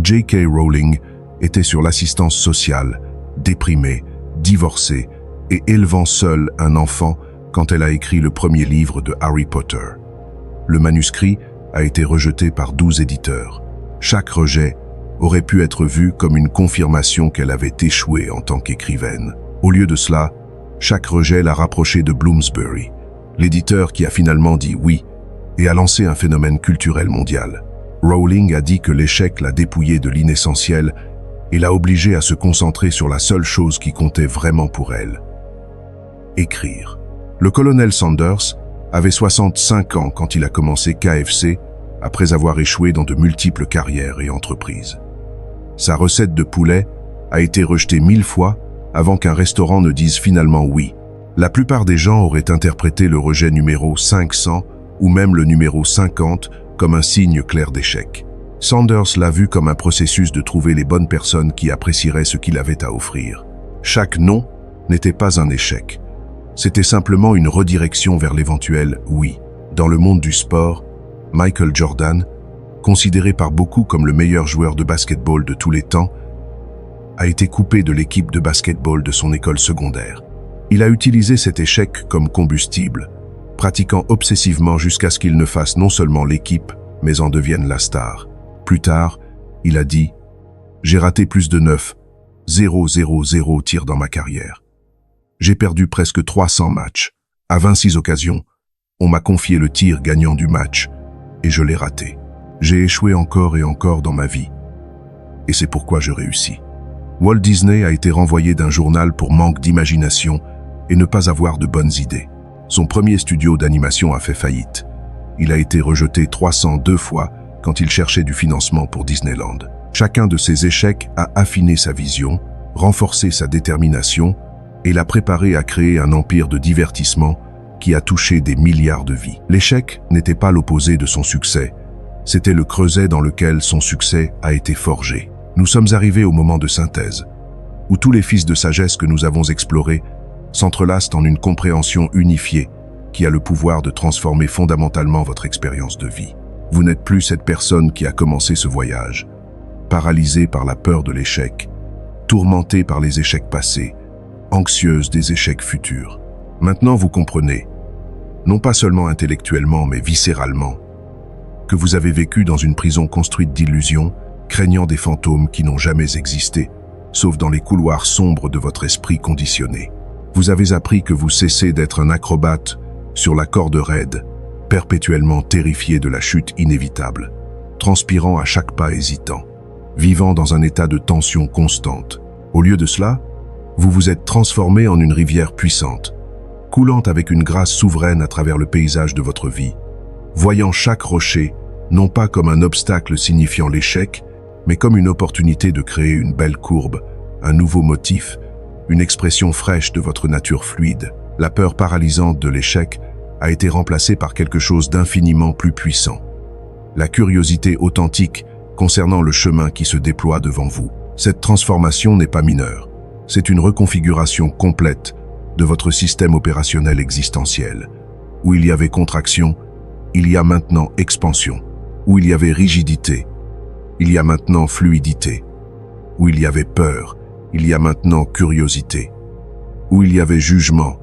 J.K. Rowling était sur l'assistance sociale, déprimée, divorcée et élevant seule un enfant quand elle a écrit le premier livre de Harry Potter. Le manuscrit a été rejeté par 12 éditeurs. Chaque rejet aurait pu être vu comme une confirmation qu'elle avait échoué en tant qu'écrivaine. Au lieu de cela, chaque rejet l'a rapprochée de Bloomsbury, l'éditeur qui a finalement dit oui et a lancé un phénomène culturel mondial. Rowling a dit que l'échec l'a dépouillée de l'inessentiel et l'a obligée à se concentrer sur la seule chose qui comptait vraiment pour elle: écrire. Le colonel Sanders avait 65 ans quand il a commencé KFC, après avoir échoué dans de multiples carrières et entreprises. Sa recette de poulet a été rejetée 1000 fois avant qu'un restaurant ne dise finalement oui. La plupart des gens auraient interprété le rejet numéro 500 ou même le numéro 50 comme un signe clair d'échec. Sanders l'a vu comme un processus de trouver les bonnes personnes qui apprécieraient ce qu'il avait à offrir. Chaque non n'était pas un échec. C'était simplement une redirection vers l'éventuel oui. Dans le monde du sport, Michael Jordan, considéré par beaucoup comme le meilleur joueur de basketball de tous les temps, a été coupé de l'équipe de basketball de son école secondaire. Il a utilisé cet échec comme combustible, pratiquant obsessivement jusqu'à ce qu'il ne fasse non seulement l'équipe, mais en devienne la star. Plus tard, il a dit « J'ai raté plus de 9,000 tirs dans ma carrière. J'ai perdu presque 300 matchs. À 26 occasions, on m'a confié le tir gagnant du match et je l'ai raté. J'ai échoué encore et encore dans ma vie. Et c'est pourquoi je réussis. » Walt Disney a été renvoyé d'un journal pour manque d'imagination et ne pas avoir de bonnes idées. Son premier studio d'animation a fait faillite. Il a été rejeté 302 fois quand il cherchait du financement pour Disneyland. Chacun de ces échecs a affiné sa vision, renforcé sa détermination et l'a préparé à créer un empire de divertissement qui a touché des milliards de vies. L'échec n'était pas l'opposé de son succès, c'était le creuset dans lequel son succès a été forgé. Nous sommes arrivés au moment de synthèse, où tous les fils de sagesse que nous avons explorés s'entrelacent en une compréhension unifiée qui a le pouvoir de transformer fondamentalement votre expérience de vie. Vous n'êtes plus cette personne qui a commencé ce voyage, paralysée par la peur de l'échec, tourmentée par les échecs passés, anxieuse des échecs futurs. Maintenant vous comprenez, non pas seulement intellectuellement mais viscéralement, que vous avez vécu dans une prison construite d'illusions, craignant des fantômes qui n'ont jamais existé, sauf dans les couloirs sombres de votre esprit conditionné. Vous avez appris que vous cessez d'être un acrobate sur la corde raide, perpétuellement terrifié de la chute inévitable, transpirant à chaque pas hésitant, vivant dans un état de tension constante. Au lieu de cela, vous vous êtes transformé en une rivière puissante, coulant avec une grâce souveraine à travers le paysage de votre vie, voyant chaque rocher non pas comme un obstacle signifiant l'échec, mais comme une opportunité de créer une belle courbe, un nouveau motif, une expression fraîche de votre nature fluide. La peur paralysante de l'échec a été remplacée par quelque chose d'infiniment plus puissant. La curiosité authentique concernant le chemin qui se déploie devant vous. Cette transformation n'est pas mineure, c'est une reconfiguration complète de votre système opérationnel existentiel. Où il y avait contraction, il y a maintenant expansion. Où il y avait rigidité, il y a maintenant fluidité. Où il y avait peur, il y a maintenant curiosité. Où il y avait jugement,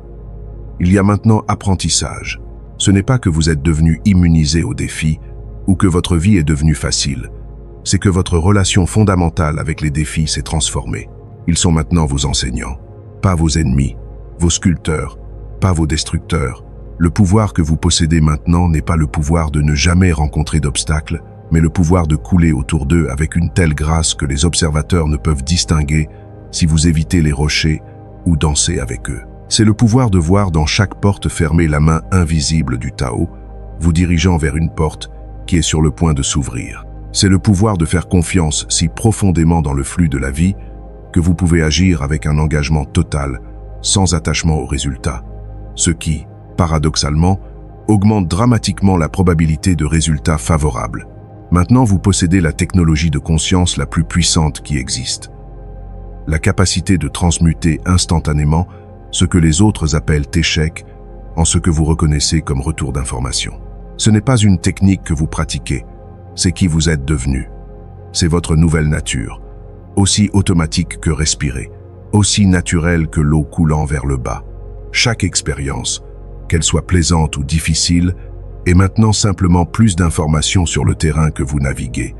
il y a maintenant apprentissage. Ce n'est pas que vous êtes devenu immunisé aux défis ou que votre vie est devenue facile. C'est que votre relation fondamentale avec les défis s'est transformée. Ils sont maintenant vos enseignants, pas vos ennemis, vos sculpteurs, pas vos destructeurs. Le pouvoir que vous possédez maintenant n'est pas le pouvoir de ne jamais rencontrer d'obstacles, mais le pouvoir de couler autour d'eux avec une telle grâce que les observateurs ne peuvent distinguer si vous évitez les rochers ou dansez avec eux. C'est le pouvoir de voir dans chaque porte fermée la main invisible du Tao, vous dirigeant vers une porte qui est sur le point de s'ouvrir. C'est le pouvoir de faire confiance si profondément dans le flux de la vie que vous pouvez agir avec un engagement total, sans attachement aux résultats. Ce qui, paradoxalement, augmente dramatiquement la probabilité de résultats favorables. Maintenant, vous possédez la technologie de conscience la plus puissante qui existe. La capacité de transmuter instantanément ce que les autres appellent échec en ce que vous reconnaissez comme retour d'information. Ce n'est pas une technique que vous pratiquez, c'est qui vous êtes devenu. C'est votre nouvelle nature, aussi automatique que respirer, aussi naturelle que l'eau coulant vers le bas. Chaque expérience, qu'elle soit plaisante ou difficile, est maintenant simplement plus d'informations sur le terrain que vous naviguez,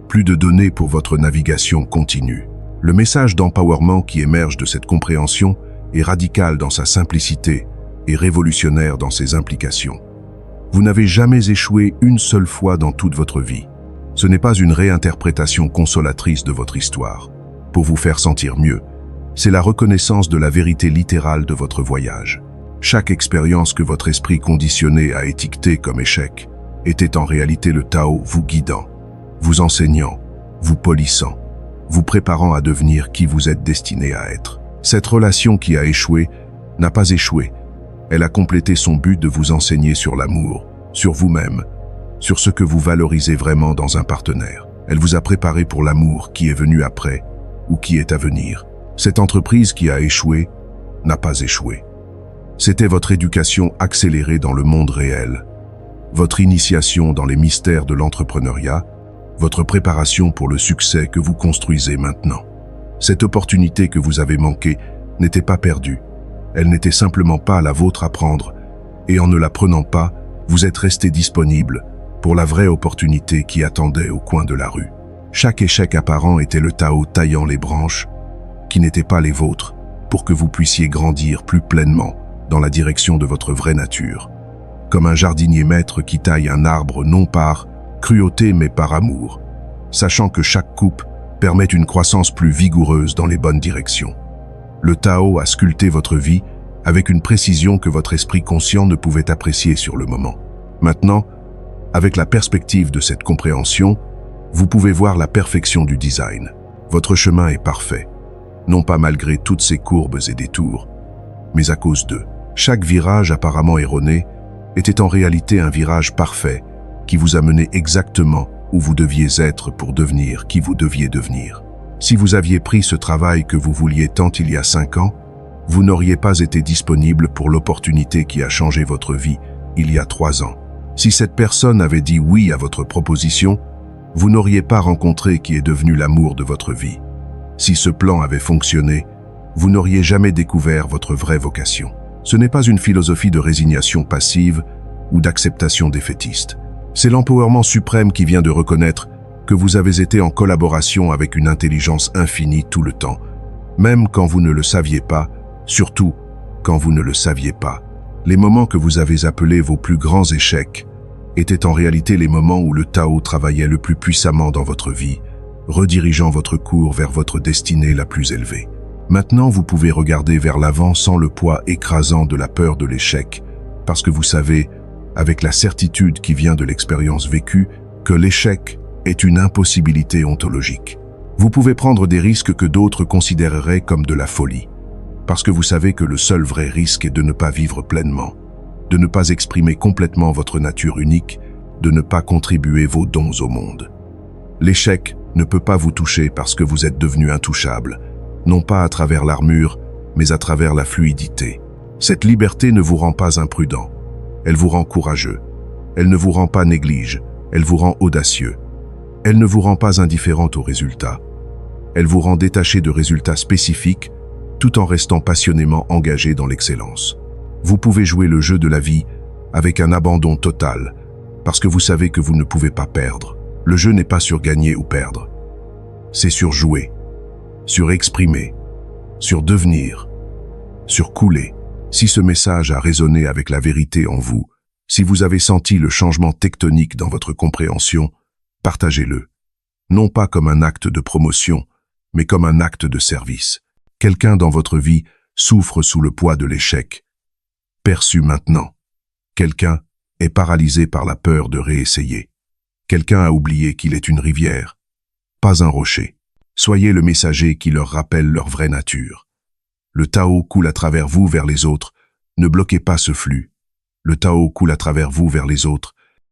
plus de données pour votre navigation continue. Le message d'empowerment qui émerge de cette compréhension est radical dans sa simplicité et révolutionnaire dans ses implications. Vous n'avez jamais échoué une seule fois dans toute votre vie. Ce n'est pas une réinterprétation consolatrice de votre histoire, pour vous faire sentir mieux. C'est la reconnaissance de la vérité littérale de votre voyage. Chaque expérience que votre esprit conditionné a étiquetée comme échec était en réalité le Tao vous guidant, vous enseignant, vous polissant, vous préparant à devenir qui vous êtes destiné à être. Cette relation qui a échoué n'a pas échoué. Elle a complété son but de vous enseigner sur l'amour, sur vous-même, sur ce que vous valorisez vraiment dans un partenaire. Elle vous a préparé pour l'amour qui est venu après ou qui est à venir. Cette entreprise qui a échoué n'a pas échoué. C'était votre éducation accélérée dans le monde réel, votre initiation dans les mystères de l'entrepreneuriat, votre préparation pour le succès que vous construisez maintenant. Cette opportunité que vous avez manquée n'était pas perdue. Elle n'était simplement pas la vôtre à prendre, et en ne la prenant pas, vous êtes resté disponible pour la vraie opportunité qui attendait au coin de la rue. Chaque échec apparent était le Tao taillant les branches, qui n'étaient pas les vôtres, pour que vous puissiez grandir plus pleinement dans la direction de votre vraie nature, comme un jardinier maître qui taille un arbre non par cruauté mais par amour, sachant que chaque coupe permettent une croissance plus vigoureuse dans les bonnes directions. Le Tao a sculpté votre vie avec une précision que votre esprit conscient ne pouvait apprécier sur le moment. Maintenant, avec la perspective de cette compréhension, vous pouvez voir la perfection du design. Votre chemin est parfait, non pas malgré toutes ces courbes et détours, mais à cause d'eux. Chaque virage apparemment erroné était en réalité un virage parfait qui vous a mené exactement où vous deviez être pour devenir qui vous deviez devenir. Si vous aviez pris ce travail que vous vouliez tant il y a 5 ans, vous n'auriez pas été disponible pour l'opportunité qui a changé votre vie il y a 3 ans. Si cette personne avait dit oui à votre proposition, vous n'auriez pas rencontré qui est devenu l'amour de votre vie. Si ce plan avait fonctionné, vous n'auriez jamais découvert votre vraie vocation. Ce n'est pas une philosophie de résignation passive ou d'acceptation défaitiste. C'est l'empowerment suprême qui vient de reconnaître que vous avez été en collaboration avec une intelligence infinie tout le temps, même quand vous ne le saviez pas, surtout quand vous ne le saviez pas. Les moments que vous avez appelés vos plus grands échecs étaient en réalité les moments où le Tao travaillait le plus puissamment dans votre vie, redirigeant votre cours vers votre destinée la plus élevée. Maintenant, vous pouvez regarder vers l'avant sans le poids écrasant de la peur de l'échec, parce que vous savez, avec la certitude qui vient de l'expérience vécue, que l'échec est une impossibilité ontologique. Vous pouvez prendre des risques que d'autres considéreraient comme de la folie, parce que vous savez que le seul vrai risque est de ne pas vivre pleinement, de ne pas exprimer complètement votre nature unique, de ne pas contribuer vos dons au monde. L'échec ne peut pas vous toucher parce que vous êtes devenu intouchable, non pas à travers l'armure, mais à travers la fluidité. Cette liberté ne vous rend pas imprudent, elle vous rend courageux. Elle ne vous rend pas néglige, elle vous rend audacieux. Elle ne vous rend pas indifférente aux résultats. Elle vous rend détaché de résultats spécifiques, tout en restant passionnément engagé dans l'excellence. Vous pouvez jouer le jeu de la vie avec un abandon total, parce que vous savez que vous ne pouvez pas perdre. Le jeu n'est pas sur gagner ou perdre. C'est sur jouer, sur exprimer, sur devenir, sur couler. Si ce message a résonné avec la vérité en vous, si vous avez senti le changement tectonique dans votre compréhension, partagez-le. Non pas comme un acte de promotion, mais comme un acte de service. Quelqu'un dans votre vie souffre sous le poids de l'échec. Perçu maintenant. Quelqu'un est paralysé par la peur de réessayer. Quelqu'un a oublié qu'il est une rivière, pas un rocher. Soyez le messager qui leur rappelle leur vraie nature. Le Tao coule à travers vous vers les autres. Ne bloquez pas ce flux. Le Tao coule à travers vous vers les autres.